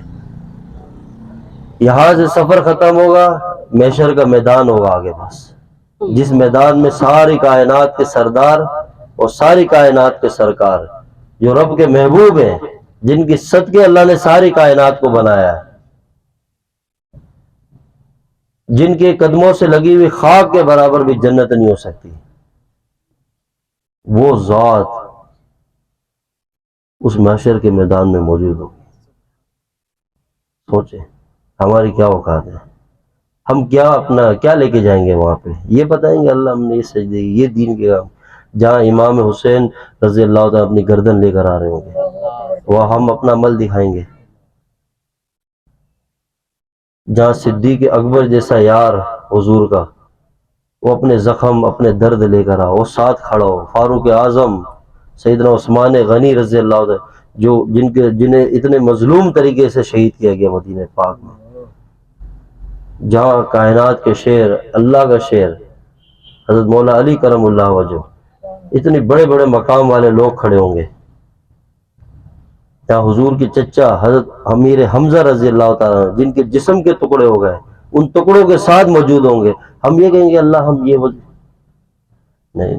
یہاں سے سفر ختم ہوگا، محشر کا میدان ہوگا آگے، بس جس میدان میں ساری کائنات کے سردار اور ساری کائنات کے سرکار جو رب کے محبوب ہیں، جن کی صدقے اللہ نے ساری کائنات کو بنایا ہے، جن کے قدموں سے لگی ہوئی خاک کے برابر بھی جنت نہیں ہو سکتی، وہ ذات اس محشر کے میدان میں موجود ہوگی۔ سوچیں ہماری کیا اوقات ہے، ہم کیا اپنا کیا لے کے جائیں گے وہاں پہ، یہ بتائیں گے اللہ ہم نے یہ سجدے کی، یہ دین کے کام، جہاں امام حسین رضی اللہ تعالیٰ اپنی گردن لے کر آ رہے ہوں گے، وہ ہم اپنا عمل دکھائیں گے؟ جہاں صدیق اکبر جیسا یار حضور کا، وہ اپنے زخم اپنے درد لے کر آ، وہ ساتھ کھڑا ہو، فاروق اعظم سیدنا عثمان غنی رضی اللہ عنہ جو جنہیں اتنے مظلوم طریقے سے شہید کیا گیا مدینہ پاک میں، جہاں کائنات کے شیر، اللہ کا شیر حضرت مولا علی کرم اللہ وجہ، اتنے بڑے بڑے مقام والے لوگ کھڑے ہوں گے، جہاں حضور کی چچا حضرت امیر حمزہ رضی اللہ تعالیٰ جن کے جسم کے ٹکڑے ہو گئے ان ٹکڑوں کے ساتھ موجود ہوں گے، ہم یہ کہیں گے اللہ ہم یہ نہیں،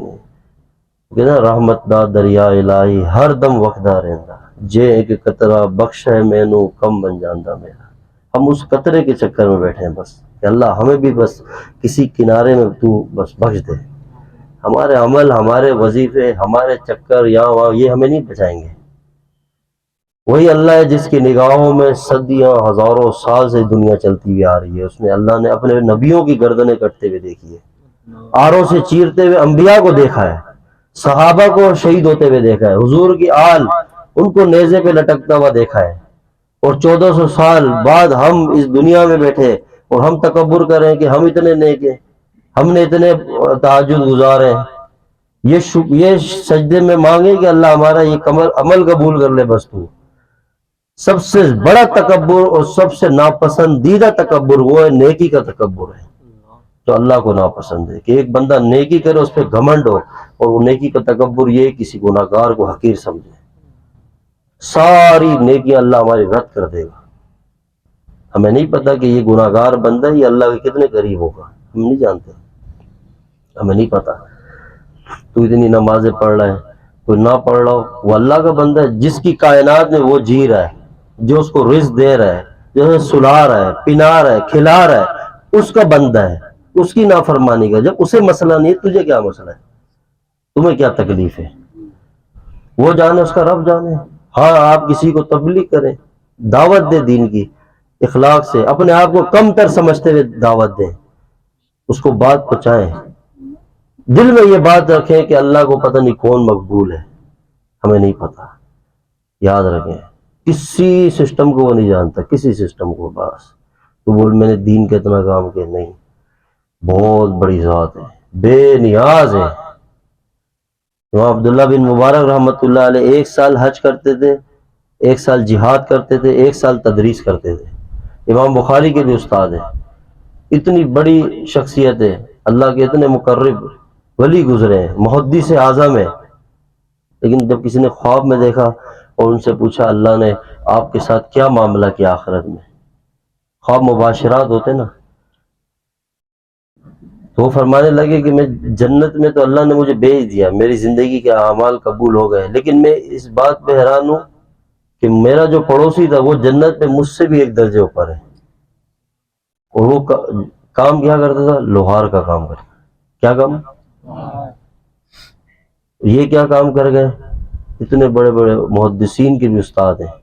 کہنا رحمت دا دریا الہی ہر دم وقدا رہندا، جے ایک قطرہ بخش ہے مینوں کم بن جاندہ میرا. ہم اس قطرے کے چکر میں بیٹھے ہیں بس کہ اللہ ہمیں بھی بس کسی کنارے میں تو بس بخش دے. ہمارے عمل، ہمارے وظیفے، ہمارے چکر یہاں وہاں یہ ہمیں نہیں بچائیں گے. وہی اللہ ہے جس کی نگاہوں میں صدیاں ہزاروں سال سے دنیا چلتی ہوئی آ رہی ہے. اس میں اللہ نے اپنے نبیوں کی گردنیں کٹتے ہوئے دیکھی ہے، آروں سے چیرتے ہوئے انبیاء کو دیکھا ہے، صحابہ کو شہید ہوتے ہوئے دیکھا ہے، حضور کی آل ان کو نیزے پہ لٹکتا ہوا دیکھا ہے. اور 1400 سال بعد ہم اس دنیا میں بیٹھے اور ہم تکبر کریں کہ ہم اتنے نیک ہیں، ہم نے اتنے تہجد گزارے. یہ سجدے میں مانگے کہ اللہ ہمارا یہ عمل قبول کر لے. بس تو سب سے بڑا تکبر اور سب سے ناپسندیدہ تکبر وہ ہے نیکی کا تکبر ہے، جو اللہ کو ناپسند ہے. کہ ایک بندہ نیکی کرے اس پہ گھمنڈ ہو، اور وہ نیکی کا تکبر یہ کسی گناہ گار کو حقیر سمجھے. ساری نیکیاں اللہ ہماری رد کر دے گا. ہمیں نہیں پتا کہ یہ گناہ گار بندہ یہ اللہ کے کتنے قریب ہوگا، ہم نہیں جانتے، ہمیں نہیں پتا. تو اتنی نمازیں پڑھ رہا ہے، کوئی نہ پڑھ رہا ہو، وہ اللہ کا بندہ ہے جس کی کائنات میں وہ جی رہا ہے، جو اس کو رزق دے رہا ہے، جو اسے سلا رہا ہے، پلا رہا ہے، کھلا رہا ہے، اس کا بندہ ہے. اس کی نافرمانی کا جب اسے مسئلہ نہیں ہے، تجھے کیا مسئلہ ہے؟ تمہیں کیا تکلیف ہے؟ وہ جانے، اس کا رب جانے. ہاں آپ کسی کو تبلیغ کریں، دعوت دے دین کی، اخلاق سے اپنے آپ کو کم تر سمجھتے ہوئے دعوت دیں، اس کو بات پہنچائیں. دل میں یہ بات رکھیں کہ اللہ کو پتہ نہیں کون مقبول ہے، ہمیں نہیں پتا. یاد رکھیں کسی سسٹم کو وہ نہیں جانتا، کسی سسٹم کو. بس تو بول میں نے دین کا اتنا کام کیا، نہیں، بہت بڑی ذات ہے، بے نیاز ہے. امام عبداللہ بن مبارک رحمۃ اللہ علیہ 1 سال حج کرتے تھے، 1 سال جہاد کرتے تھے، 1 سال تدریس کرتے تھے. امام بخاری کے بھی استاد ہیں. اتنی بڑی شخصیت ہے، اللہ کے اتنے مقرب ولی گزرے ہیں، محدث اعظم ہے. لیکن جب کسی نے خواب میں دیکھا اور ان سے پوچھا اللہ نے آپ کے ساتھ کیا معاملہ کیا آخرت میں، خواب مباشرات ہوتے نا، تو وہ فرمانے لگے کہ میں جنت میں تو اللہ نے مجھے بھیج دیا، میری زندگی کے اعمال قبول ہو گئے، لیکن میں اس بات پہ حیران ہوں کہ میرا جو پڑوسی تھا وہ جنت میں مجھ سے بھی ایک درجے اوپر ہے. اور وہ کام کیا کرتا تھا؟ لوہار کا کام کرتا. کیا کام؟ یہ کیا کام کر گئے؟ اتنے بڑے بڑے محدثین کے بھی استاد ہیں.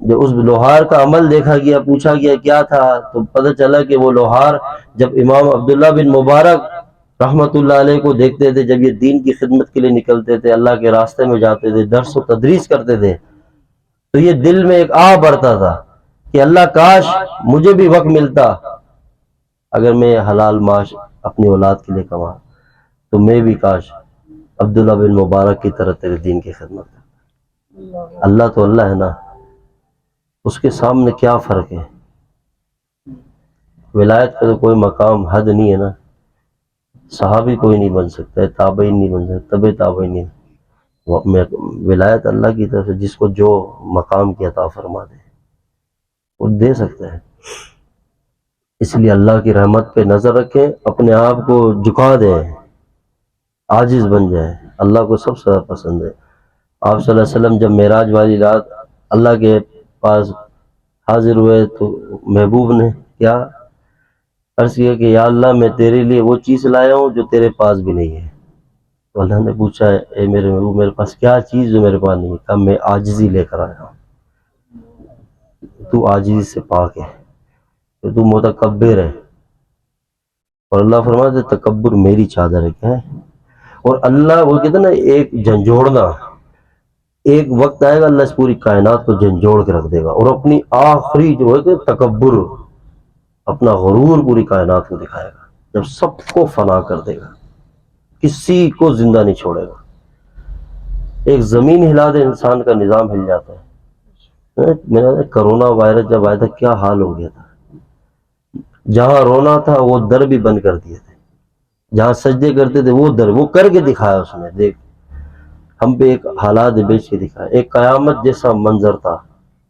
جب اس لوہار کا عمل دیکھا گیا، پوچھا گیا کیا تھا، تو پتہ چلا کہ وہ لوہار جب امام عبداللہ بن مبارک رحمت اللہ علیہ کو دیکھتے تھے، جب یہ دین کی خدمت کے لیے نکلتے تھے، اللہ کے راستے میں جاتے تھے، درس و تدریس کرتے تھے، تو یہ دل میں ایک آہ بڑھتا تھا کہ اللہ کاش مجھے بھی وقت ملتا، اگر میں حلال معاش اپنی اولاد کے لیے کما تو میں بھی کاش عبداللہ بن مبارک کی طرح تیرے دین کی خدمت کرتا. اللہ تو اللہ ہے نا، اس کے سامنے کیا فرق ہے؟ ولایت کا تو کوئی مقام حد نہیں ہے نا. صحابی کوئی نہیں بن سکتا ہے، تابعین نہیں بن سکتا، تبع تابعین نہیں. ولایت اللہ کی طرف سے جس کو جو مقام کی عطا فرما دے وہ دے سکتا ہے. اس لیے اللہ کی رحمت پہ نظر رکھیں، اپنے آپ کو جھکا دیں، عاجز بن جائیں. اللہ کو سب سے زیادہ پسند ہے. آپ صلی اللہ علیہ وسلم جب معراج والی رات اللہ کے پاس حاضر ہوئے تو محبوب نے کیا عرض کیا کہ یا اللہ میں تیرے لیے وہ چیز لایا ہوں جو تیرے پاس بھی نہیں ہے. تو اللہ نے پوچھا اے میرے محبوب میرے پاس کیا چیز جو میرے پاس نہیں ہے؟ کہا میں عاجزی لے کر آیا ہوں. تو عاجزی سے پاک ہے، تو متکبر ہے. اور اللہ فرماتے تکبر میری چادر ہے. کیا ہے؟ اور اللہ وہ کہتے ہیں نا ایک جھنجھوڑنا، ایک وقت آئے گا اللہ اس پوری کائنات کو جھنجھوڑ کے رکھ دے گا، اور اپنی آخری جو ہے کہ تکبر، اپنا غرور پوری کائنات کو دکھائے گا جب سب کو فنا کر دے گا، کسی کو زندہ نہیں چھوڑے گا. ایک زمین ہلا دے انسان کا نظام ہل جاتا ہے. میرا کرونا وائرس جب آیا تھا کیا حال ہو گیا تھا، جہاں رونا تھا وہ در بھی بند کر دیے تھے، جہاں سجدے کرتے تھے وہ در وہ کر کے دکھایا اس نے. دیکھ ہم پہ ایک حالات بیچ کے دکھایا، ایک قیامت جیسا منظر تھا،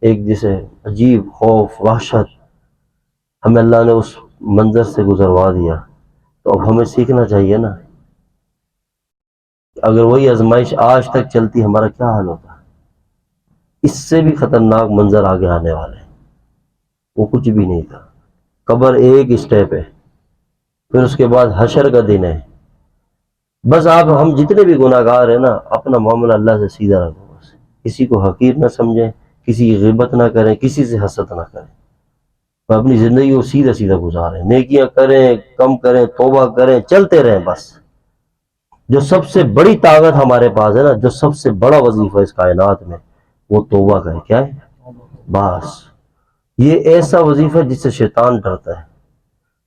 ایک جیسے عجیب خوف وحشت، ہمیں اللہ نے اس منظر سے گزروا دیا. تو اب ہمیں سیکھنا چاہیے نا، اگر وہی آزمائش آج تک چلتی ہمارا کیا حال ہوتا. اس سے بھی خطرناک منظر آگے آنے والے ہیں۔ وہ کچھ بھی نہیں تھا، قبر ایک اسٹیپ ہے، پھر اس کے بعد حشر کا دن ہے۔ بس آپ ہم جتنے بھی گناہ گار ہیں نا، اپنا معاملہ اللہ سے سیدھا رکھو، بس کسی کو حقیر نہ سمجھیں، کسی کی غیبت نہ کریں، کسی سے حسد نہ کریں، اور اپنی زندگی کو سیدھا سیدھا گزاریں، نیکیاں کریں، کم کریں، توبہ کریں، چلتے رہیں بس۔ جو سب سے بڑی طاقت ہمارے پاس ہے نا، جو سب سے بڑا وظیفہ اس کائنات میں، وہ توبہ کا ہے۔ کیا ہے؟ بس یہ ایسا وظیفہ ہے جس سے شیطان ڈرتا ہے۔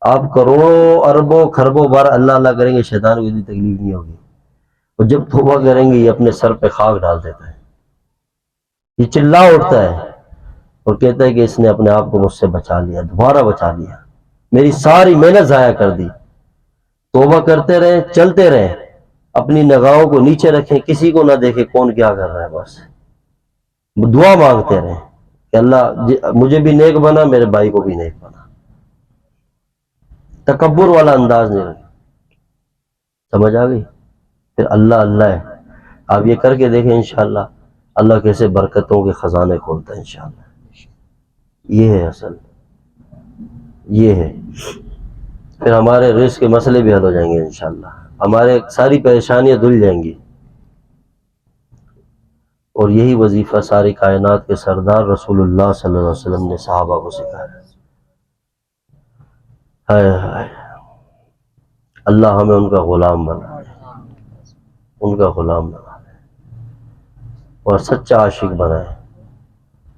آپ کروڑوں اربوں خربوں بار اللہ اللہ کریں گے، شیطان کو اتنی تکلیف نہیں ہوگی، اور جب توبہ کریں گے یہ اپنے سر پہ خاک ڈال دیتا ہے، یہ چلا اٹھتا ہے اور کہتا ہے کہ اس نے اپنے آپ کو مجھ سے بچا لیا، دوبارہ بچا لیا، میری ساری محنت ضائع کر دی۔ توبہ کرتے رہیں، چلتے رہیں، اپنی نگاہوں کو نیچے رکھیں، کسی کو نہ دیکھیں کون کیا کر رہا ہے، بس دعا مانگتے رہیں کہ اللہ مجھے بھی نیک بنا، میرے بھائی کو بھی نیک بنا۔ تکبر والا انداز نہیں رکھیں۔ سمجھ آ گئی؟ پھر اللہ اللہ ہے، آپ یہ کر کے دیکھیں انشاءاللہ اللہ کیسے برکتوں کے خزانے کھولتا ہے انشاءاللہ۔ یہ ہے اصل، یہ ہے، پھر ہمارے رزق کے مسئلے بھی حل ہو جائیں گے انشاءاللہ، ہمارے ساری پریشانیاں دھل جائیں گی۔ اور یہی وظیفہ ساری کائنات کے سردار رسول اللہ صلی اللہ علیہ وسلم نے صحابہ کو سکھایا۔ ہائے ہائے، اللہ ہمیں ان کا غلام بنا دے، ان کا غلام بنا دے، اور سچا عاشق بنائے،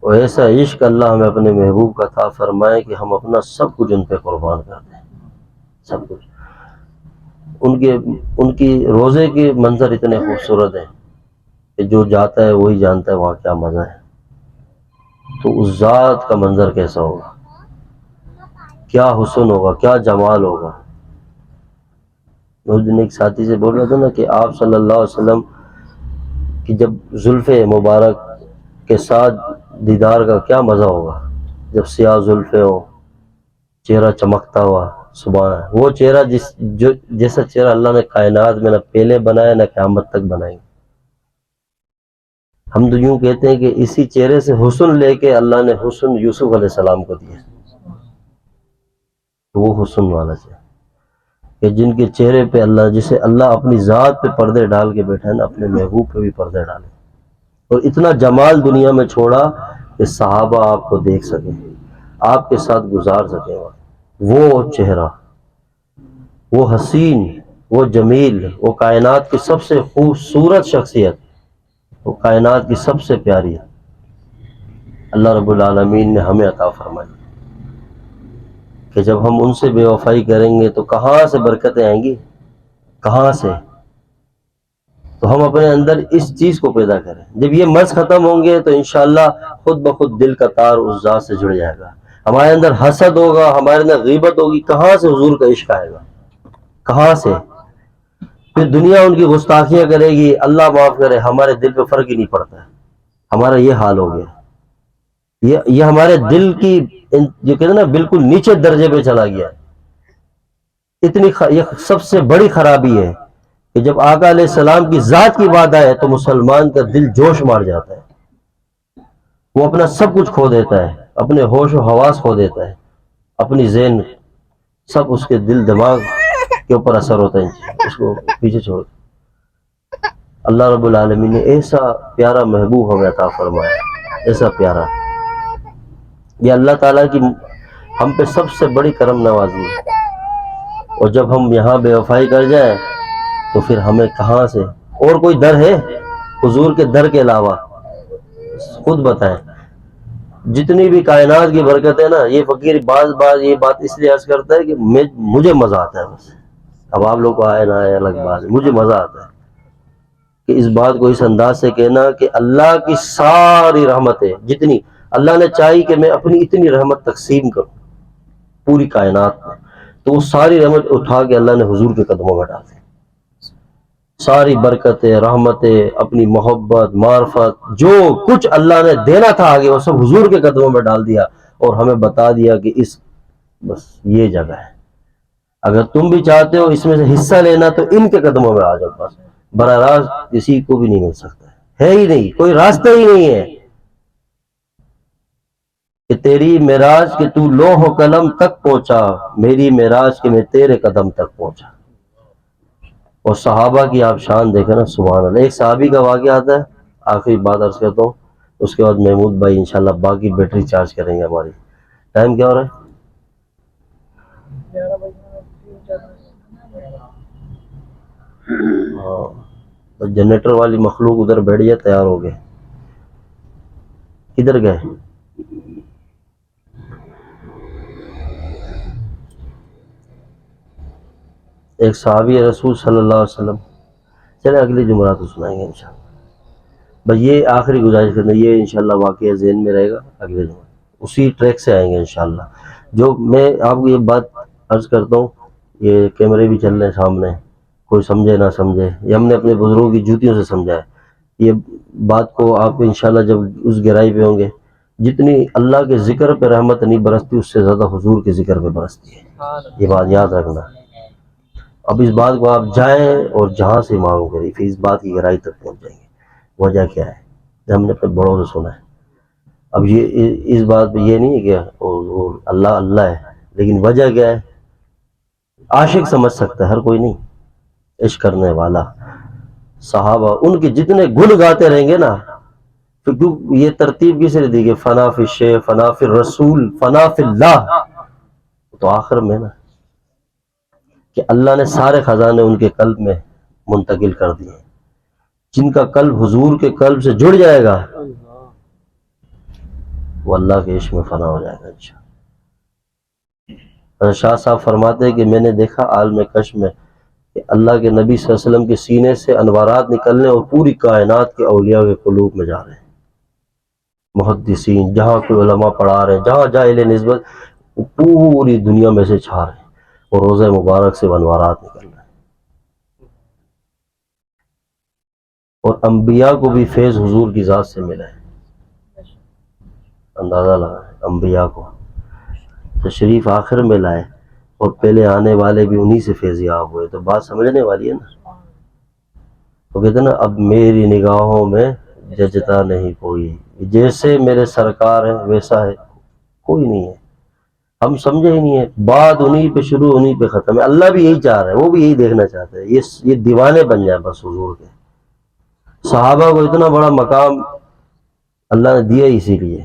اور ایسا عشق اللہ ہمیں اپنے محبوب کا عطا فرمائے کہ ہم اپنا سب کچھ ان پہ قربان کر دیں، سب کچھ۔ ان کی روزے کے منظر اتنے خوبصورت ہیں کہ جو جاتا ہے وہی جانتا ہے وہاں کیا مزہ ہے۔ تو اس ذات کا منظر کیسا ہوگا، کیا حسن ہوگا، کیا جمال ہوگا۔ میں اس دن ایک ساتھی سے بول رہا تھا نا کہ آپ صلی اللہ علیہ وسلم کی جب زلف مبارک کے ساتھ دیدار کا کیا مزہ ہوگا، جب سیاہ زلفیں ہو، چہرہ چمکتا ہوا، سبحان اللہ، وہ چہرہ جیسا چہرہ اللہ نے کائنات میں نہ پہلے بنایا نہ قیامت تک بنائیں گے۔ ہم تو یوں کہتے ہیں کہ اسی چہرے سے حسن لے کے اللہ نے حسن یوسف علیہ السلام کو دیا، تو وہ حسن والا چہرہ کہ جن کے چہرے پہ اللہ، جسے اللہ اپنی ذات پہ پردے ڈال کے بیٹھا ہے نا، اپنے محبوب پہ بھی پردے ڈالے، اور اتنا جمال دنیا میں چھوڑا کہ صحابہ آپ کو دیکھ سکیں، آپ کے ساتھ گزار سکیں، وہ چہرہ، وہ حسین، وہ جمیل، وہ کائنات کی سب سے خوبصورت شخصیت، وہ کائنات کی سب سے پیاری ہے، اللہ رب العالمین نے ہمیں عطا فرمائی کہ جب ہم ان سے بے وفائی کریں گے تو کہاں سے برکتیں آئیں گی، کہاں سے؟ تو ہم اپنے اندر اس چیز کو پیدا کریں، جب یہ مرض ختم ہوں گے تو انشاءاللہ خود بخود دل کا تار اس ذات سے جڑ جائے گا۔ ہمارے اندر حسد ہوگا، ہمارے اندر غیبت ہوگی، کہاں سے حضور کا عشق آئے گا، کہاں سے؟ پھر دنیا ان کی گستاخیاں کرے گی، اللہ معاف کرے، ہمارے دل پہ فرق ہی نہیں پڑتا ہے، ہمارا یہ حال ہو گیا، یہ ہمارے دل کی یہ کہتے ہیں نا بالکل نیچے درجے پہ چلا گیا۔ یہ سب سے بڑی خرابی ہے کہ جب آقا علیہ السلام کی ذات کی بات آئے تو مسلمان کا دل جوش مار جاتا ہے، وہ اپنا سب کچھ کھو دیتا ہے، اپنے ہوش و حواس کھو دیتا ہے، اپنی ذہن، سب اس کے دل دماغ کے اوپر اثر ہوتا ہے، اس کو پیچھے چھوڑ۔ اللہ رب العالمین نے ایسا پیارا محبوب ہمیں عطا فرمایا، ایسا پیارا، یہ اللہ تعالیٰ کی ہم پہ سب سے بڑی کرم نوازی ہے۔ اور جب ہم یہاں بے وفائی کر جائیں تو پھر ہمیں کہاں سے اور کوئی در ہے حضور کے در کے علاوہ؟ خود بتائیں، جتنی بھی کائنات کی برکت ہے نا، یہ فقیر بعض یہ بات اس لیے عرض کرتا ہے کہ مجھے مزہ آتا ہے، بس اب آپ لوگ کو آئے نہ آئے الگ بات ہے، مجھے مزہ آتا ہے کہ اس بات کو اس انداز سے کہنا کہ اللہ کی ساری رحمتیں جتنی اللہ نے چاہی کہ میں اپنی اتنی رحمت تقسیم کروں پوری کائنات میں، تو وہ ساری رحمت اٹھا کے اللہ نے حضور کے قدموں میں ڈال دی، ساری برکتیں، رحمتیں، اپنی محبت، معرفت، جو کچھ اللہ نے دینا تھا آگے وہ سب حضور کے قدموں میں ڈال دیا، اور ہمیں بتا دیا کہ بس یہ جگہ ہے، اگر تم بھی چاہتے ہو اس میں سے حصہ لینا تو ان کے قدموں میں آ جاؤ، بس براہ راست کسی کو بھی نہیں مل سکتا ہے ہی نہیں، کوئی راستہ ہی نہیں ہے، کہ تیری معراج کہ تو لوح و قلم تک پہنچا، میری معراج کہ میں تیرے قدم تک پہنچا۔ اور صحابہ کی آپ شان دیکھیں نا، سبحان اللہ۔ ایک صحابی کا واقعہ آتا ہے، آخری بات عرض کرتا ہوں، اس کے بعد محمود بھائی انشاءاللہ باقی بیٹری چارج کریں گے ہماری۔ ٹائم کیا ہو رہا ہے؟ ہاں، جنریٹر والی مخلوق ادھر بیٹھ جائے، تیار ہو گئے، کدھر گئے؟ ایک صحابی رسول صلی اللہ علیہ وسلم، چلے اگلی جمعرات کو سنائیں گے انشاءاللہ۔ بس یہ آخری گزارش کرنا، یہ انشاءاللہ واقعہ ذہن میں رہے گا، اگلے جمعہ اسی ٹریک سے آئیں گے انشاءاللہ۔ جو میں آپ کو یہ بات عرض کرتا ہوں، یہ کیمرے بھی چل رہے ہیں سامنے، کوئی سمجھے نہ سمجھے، یہ ہم نے اپنے بزرگوں کی جوتیوں سے سمجھا ہے۔ یہ بات کو آپ انشاءاللہ جب اس گہرائی پہ ہوں گے، جتنی اللہ کے ذکر پہ رحمت نہیں برستی، اس سے زیادہ حضور کے ذکر پہ برستی ہے، یہ بات یاد رکھنا۔ اب اس بات کو آپ جائیں اور جہاں سے معلوم کریں، پھر اس بات کی گہرائی تک پہنچ جائیں گے۔ وجہ کیا ہے؟ ہم نے اپنے بڑوں سے سنا ہے۔ اب یہ اس بات پہ یہ نہیں ہے کہ وہ اللہ اللہ ہے، لیکن وجہ کیا ہے؟ عاشق سمجھ سکتا ہے، ہر کوئی نہیں۔ عشق کرنے والا صحابہ ان کے جتنے گن گاتے رہیں گے نا، تو یہ ترتیب کس نے دی کہ فنا فی الشیخ، فنا فی الرسول، فنا فی اللہ، تو آخر میں نا کہ اللہ نے سارے خزانے ان کے قلب میں منتقل کر دیے۔ جن کا قلب حضور کے قلب سے جڑ جائے گا، وہ اللہ کے عشق میں فنا ہو جائے گا انشاءاللہ۔ شاہ صاحب فرماتے ہیں کہ میں نے دیکھا عالم کشف میں کہ اللہ کے نبی صلی اللہ علیہ وسلم کے سینے سے انوارات نکلنے اور پوری کائنات کے اولیاء کے قلوب میں جا رہے ہیں۔ محدثین جہاں کوئی علماء پڑھا رہے ہیں، جہاں جاہل نسبت، وہ پوری دنیا میں سے چھا رہے ہیں، اور روزہ مبارک سے انوارات نکل رہے ہیں۔ اور انبیاء کو بھی فیض حضور کی ذات سے ملا ہے، اندازہ لگائیں، انبیاء کو تشریف آخر میں لائے، اور پہلے آنے والے بھی انہی سے فیض یاب ہوئے، تو بات سمجھنے والی ہے نا۔ وہ کہتے ہیں نا، اب میری نگاہوں میں جچتا نہیں کوئی، جیسے میرے سرکار ہیں ویسا ہے کوئی نہیں ہے۔ ہم سمجھے ہی نہیں ہے، بات انہی پہ شروع انہی پہ ختم ہے۔ اللہ بھی یہی چاہ رہے ہیں، وہ بھی یہی دیکھنا چاہتے ہیں، یہ دیوانے بن جائیں بس حضور کے۔ صحابہ کو اتنا بڑا مقام اللہ نے دیا اسی لیے،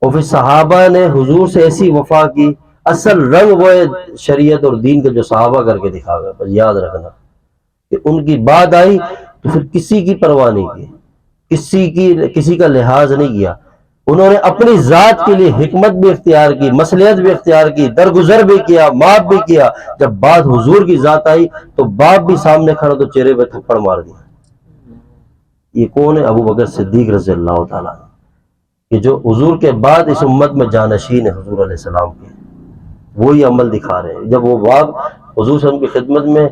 اور پھر صحابہ نے حضور سے ایسی وفا کی، اصل رنگ وہ شریعت اور دین کے جو صحابہ کر کے دکھا گئے۔ بس یاد رکھنا کہ ان کی بات آئی تو پھر کسی کی پرواہ نہیں کی، کسی کا لحاظ نہیں کیا۔ انہوں نے اپنی ذات کے لیے حکمت بھی اختیار کی، مصلحت بھی اختیار کی، درگزر بھی کیا، معاف بھی کیا۔ جب بات حضور کی ذات آئی تو باپ بھی سامنے کھڑا تو چہرے پہ تھپڑ مار دیا۔ یہ کون ہے؟ ابو بکر صدیق رضی اللہ تعالیٰ، کہ جو حضور کے بعد اس امت میں جانشین ہے حضور علیہ السلام کے، وہی عمل دکھا رہے ہیں۔ جب وہ باپ حضور صلی اللہ علیہ وسلم کی خدمت میں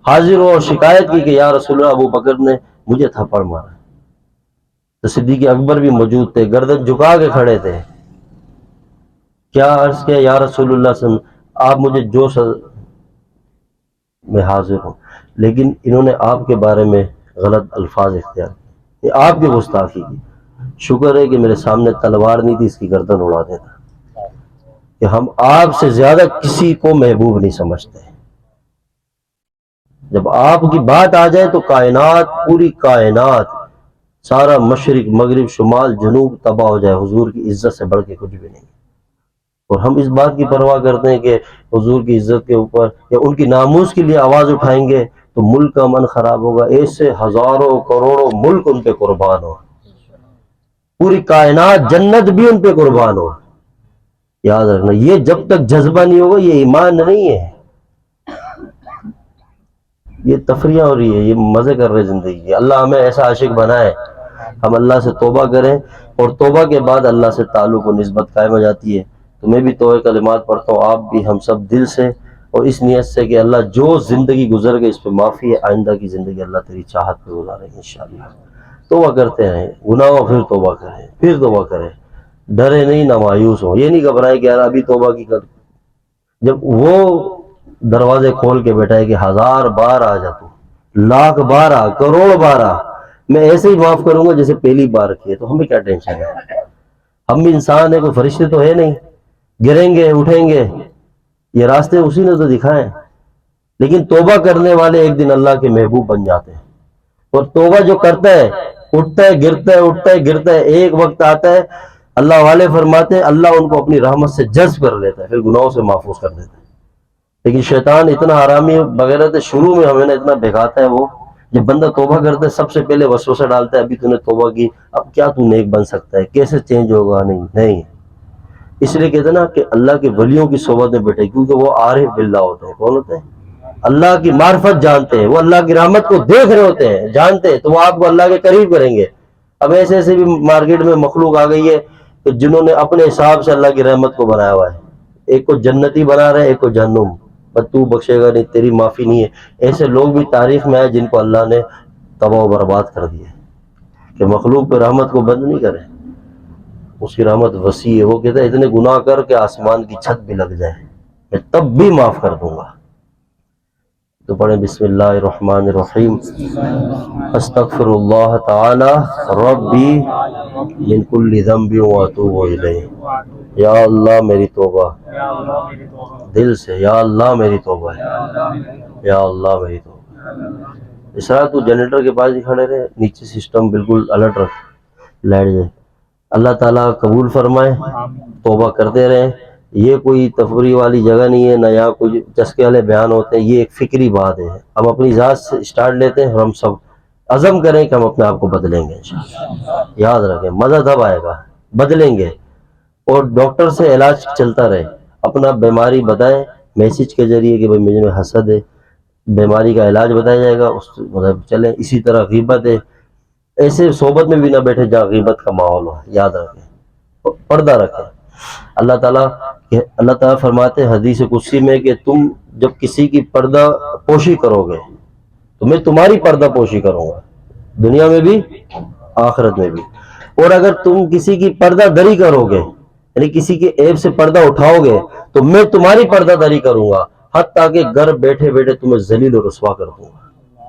حاضر ہو اور شکایت کی کہ یا رسول اللہ، ابو بکر نے مجھے تھپڑ مارا، تو صدیق اکبر بھی موجود تھے، گردن جھکا کے کھڑے تھے۔ کیا عرض کیا؟ یا رسول اللہ صلی اللہ علیہ وسلم، آپ مجھے جو میں حاضر ہوں، لیکن انہوں نے آپ کے بارے میں غلط الفاظ اختیار کیے، یہ آپ کی گستاخی کی۔ شکر ہے کہ میرے سامنے تلوار نہیں تھی، اس کی گردن اڑا دیتا۔ کہ ہم آپ سے زیادہ کسی کو محبوب نہیں سمجھتے۔ جب آپ کی بات آ جائے تو کائنات، پوری کائنات، سارا مشرق مغرب شمال جنوب تباہ ہو جائے، حضور کی عزت سے بڑھ کے کچھ بھی نہیں۔ اور ہم اس بات کی پرواہ کرتے ہیں کہ حضور کی عزت کے اوپر یا ان کی ناموس کے لیے آواز اٹھائیں گے تو ملک کا امن خراب ہوگا، ایسے ہزاروں کروڑوں ملک ان پہ قربان ہو، پوری کائنات جنت بھی ان پہ قربان ہو۔ یاد رکھنا، یہ جب تک جذبہ نہیں ہوگا یہ ایمان نہیں ہے، یہ تفریح ہو رہی ہے، یہ مزے کر رہے زندگی۔ اللہ ہمیں ایسا عاشق بنائے، ہم اللہ سے توبہ کریں، اور توبہ کے بعد اللہ سے تعلق و نسبت قائم ہو جاتی ہے۔ تو میں بھی توبہ کلمات پڑھتا ہوں، آپ بھی، ہم سب دل سے، اور اس نیت سے کہ اللہ جو زندگی گزر گئی اس پہ معافی ہے، آئندہ کی زندگی اللہ تیری چاہت پہ گزاریں گے انشاءاللہ۔ توبہ کرتے رہیں، گناہ ہو پھر توبہ کریں، پھر توبہ کریں، ڈرے نہیں، نہ مایوس ہو، یہ نہیں گھبرائے کہ یار ابھی توبہ کی کر، جب وہ دروازے کھول کے بیٹھا ہے کہ 1000 بار آ جا تو، 1,00,000 بار آ، کروڑ بار آ، میں ایسے ہی معاف کروں گا جیسے پہلی بار کیے، تو ہمیں کیا ٹینشن ہے؟ ہم بھی انسان ہیں، کوئی فرشتے تو ہے نہیں، گریں گے اٹھیں گے، یہ راستے اسی نے تو دکھائے. لیکن توبہ کرنے والے ایک دن اللہ کے محبوب بن جاتے ہیں. اور توبہ جو کرتا ہے اٹھتا ہے گرتا ہے اٹھتا ہے گرتا ہے، ایک وقت آتا ہے اللہ والے فرماتے ہیں اللہ ان کو اپنی رحمت سے جذب کر لیتا ہے، پھر گناہوں سے محفوظ کر دیتا ہے. لیکن شیطان اتنا حرامی وغیرہ تو شروع میں ہمیں اتنا بھگاتا ہے، وہ جب بندہ توبہ کرتا ہے سب سے پہلے وسوسہ ڈالتا ہے ابھی تو نے توبہ کی، اب کیا تو نیک بن سکتا ہے، کیسے چینج ہوگا. نہیں. اس لیے کہتے ہیں نا کہ اللہ کے ولیوں کی صحبت میں بیٹھے، کیونکہ وہ عارف باللہ ہوتے ہیں. کون ہوتے ہیں؟ اللہ کی معرفت جانتے ہیں، وہ اللہ کی رحمت کو دیکھ رہے ہوتے ہیں، جانتے ہیں، تو وہ آپ کو اللہ کے قریب کریں گے. اب ایسے ایسے بھی مارکیٹ میں مخلوق آ گئی ہے کہ جنہوں نے اپنے حساب سے اللہ کی رحمت کو بنایا ہوا ہے، ایک کو جنتی بنا رہے ایک کو جہنم، بس تو بخشے گا نہیں، تیری معافی نہیں ہے. ایسے لوگ بھی تاریخ میں آئے جن کو اللہ نے تباہ و برباد کر دیا کہ مخلوق پہ رحمت کو بند نہیں کرے. اس کی رحمت وسیع ہے، وہ کہتا ہے اتنے گناہ کر کے آسمان کی چھت بھی لگ جائے میں تب بھی معاف کر دوں گا. تو پڑھیں بسم اللہ الرحمن الرحیم. استغفر اللہ تعالی ربی من کل ذنب واتوب الیہ. یا اللہ میری توبہ، دل سے یا اللہ میری توبہ ہے، یا اللہ میری توبہ. اس طرح تو جنریٹر کے پاس ہی کھڑے رہے، نیچے سسٹم بالکل الرٹ رکھ، لائٹ جائے. اللہ تعالیٰ قبول فرمائے. توبہ کرتے رہیں. یہ کوئی تفریح والی جگہ نہیں ہے، نہ یہاں کوئی چسکے والے بیان ہوتے ہیں، یہ ایک فکری بات ہے. ہم اپنی ذات سے اسٹارٹ لیتے ہیں اور ہم سب عزم کریں کہ ہم اپنے آپ کو بدلیں گے انشاءاللہ. یاد رکھیں مزہ تب آئے گا، بدلیں گے. اور ڈاکٹر سے علاج چلتا رہے، اپنا بیماری بتائیں میسج کے ذریعے کہ بھئی مجھے میں حسد ہے، بیماری کا علاج بتایا جائے گا، اس مطلب چلیں. اسی طرح غیبت ہے، ایسے صحبت میں بھی نہ بیٹھے جہاں غیبت کا ماحول ہو. یاد رکھیں، پردہ رکھیں. اللہ تعالیٰ فرماتے ہیں حدیث قدسی میں کہ تم جب کسی کی پردہ پوشی کرو گے تو میں تمہاری پردہ پوشی کروں گا، دنیا میں بھی آخرت میں بھی. اور اگر تم کسی کی پردہ دری کرو گے، یعنی کسی کے عیب سے پردہ اٹھاؤ گے، تو میں تمہاری پردہ دری کروں گا، حتیٰ کہ گھر بیٹھے بیٹھے تمہیں ذلیل و رسوا کر دوں گا.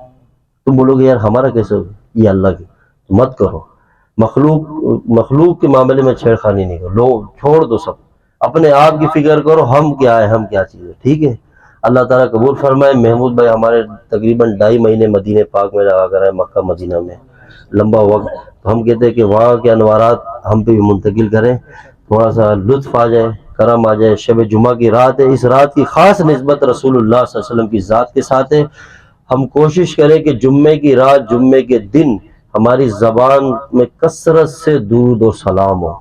تم بولو گے یار ہمارا کیسے ہوگا، یہ اللہ کی. مت کرو. مخلوق کے معاملے میں چھیڑخانی نہیں کرو، لوگ چھوڑ دو، سب اپنے آپ کی فکر کرو. ہم کیا ہے، ہم کیا چیز ہے. ٹھیک ہے. اللہ تعالیٰ قبول فرمائے. محمود بھائی ہمارے تقریباً 2.5 مہینے مدینہ پاک میں لگا کر ہے، مکہ مدینہ میں لمبا وقت. ہم کہتے ہیں کہ وہاں کے انوارات ہم پہ بھی منتقل کریں، تھوڑا سا لطف آ جائے، کرم آ جائے. شب جمعہ کی رات ہے، اس رات کی خاص نسبت رسول اللہ صلی اللہ علیہ وسلم کی ذات کے ساتھ ہے. ہم کوشش کریں کہ جمعے کی رات، جمعے کے دن ہماری زبان میں کثرت سے درود و سلام ہو.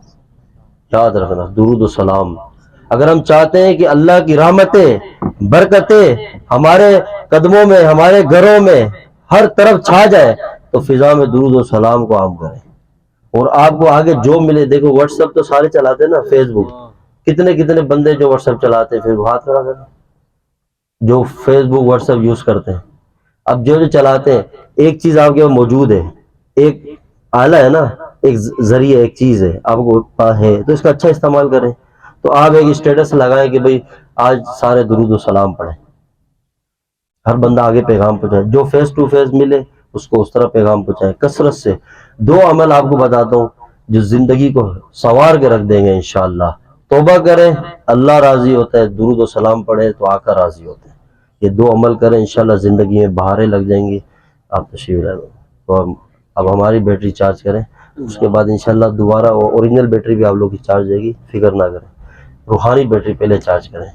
یاد رکھنا، درود و سلام. اگر ہم چاہتے ہیں کہ اللہ کی رحمتیں، برکتیں ہمارے قدموں میں، ہمارے گھروں میں ہر طرف چھا جائے، تو فضا میں درود و سلام کو عام کریں. اور آپ کو آگے جو ملے، دیکھو واٹس ایپ تو سارے چلاتے ہیں نا، فیس بک کتنے بندے جو واٹس ایپ چلاتے ہیں، پھر ہاتھ کھڑا کریں جو فیس بک واٹس ایپ یوز کرتے ہیں. اب جو چلاتے ہیں، ایک چیز آپ کے پاس موجود ہے، ایک آلہ ہے نا، ایک ذریعہ، ایک چیز ہے آپ کو پاس ہے، تو اس کا اچھا استعمال کریں. تو آپ ایک اسٹیٹس لگائیں کہ بھئی آج سارے درود و سلام پڑھیں، ہر بندہ آگے پیغام پہنچائے. جو فیس ٹو فیس ملے اس کو اس طرح پیغام پہنچائے کثرت سے. 2 عمل آپ کو بتاتا ہوں جو زندگی کو سنوار کے رکھ دیں گے انشاءاللہ. توبہ کریں، اللہ راضی ہوتا ہے. درود و سلام پڑھیں تو آقا راضی ہوتے ہیں. یہ 2 عمل کریں، انشاءاللہ زندگی میں بہاریں لگ جائیں گی. آپ تشریف لائیں. تو اب ہماری بیٹری چارج کریں، اس کے بعد انشاءاللہ دوبارہ اوریجنل بیٹری بھی آپ لوگ کی چارج جائے گی. فکر نہ کریں، روحانی بیٹری پہلے چارج کریں.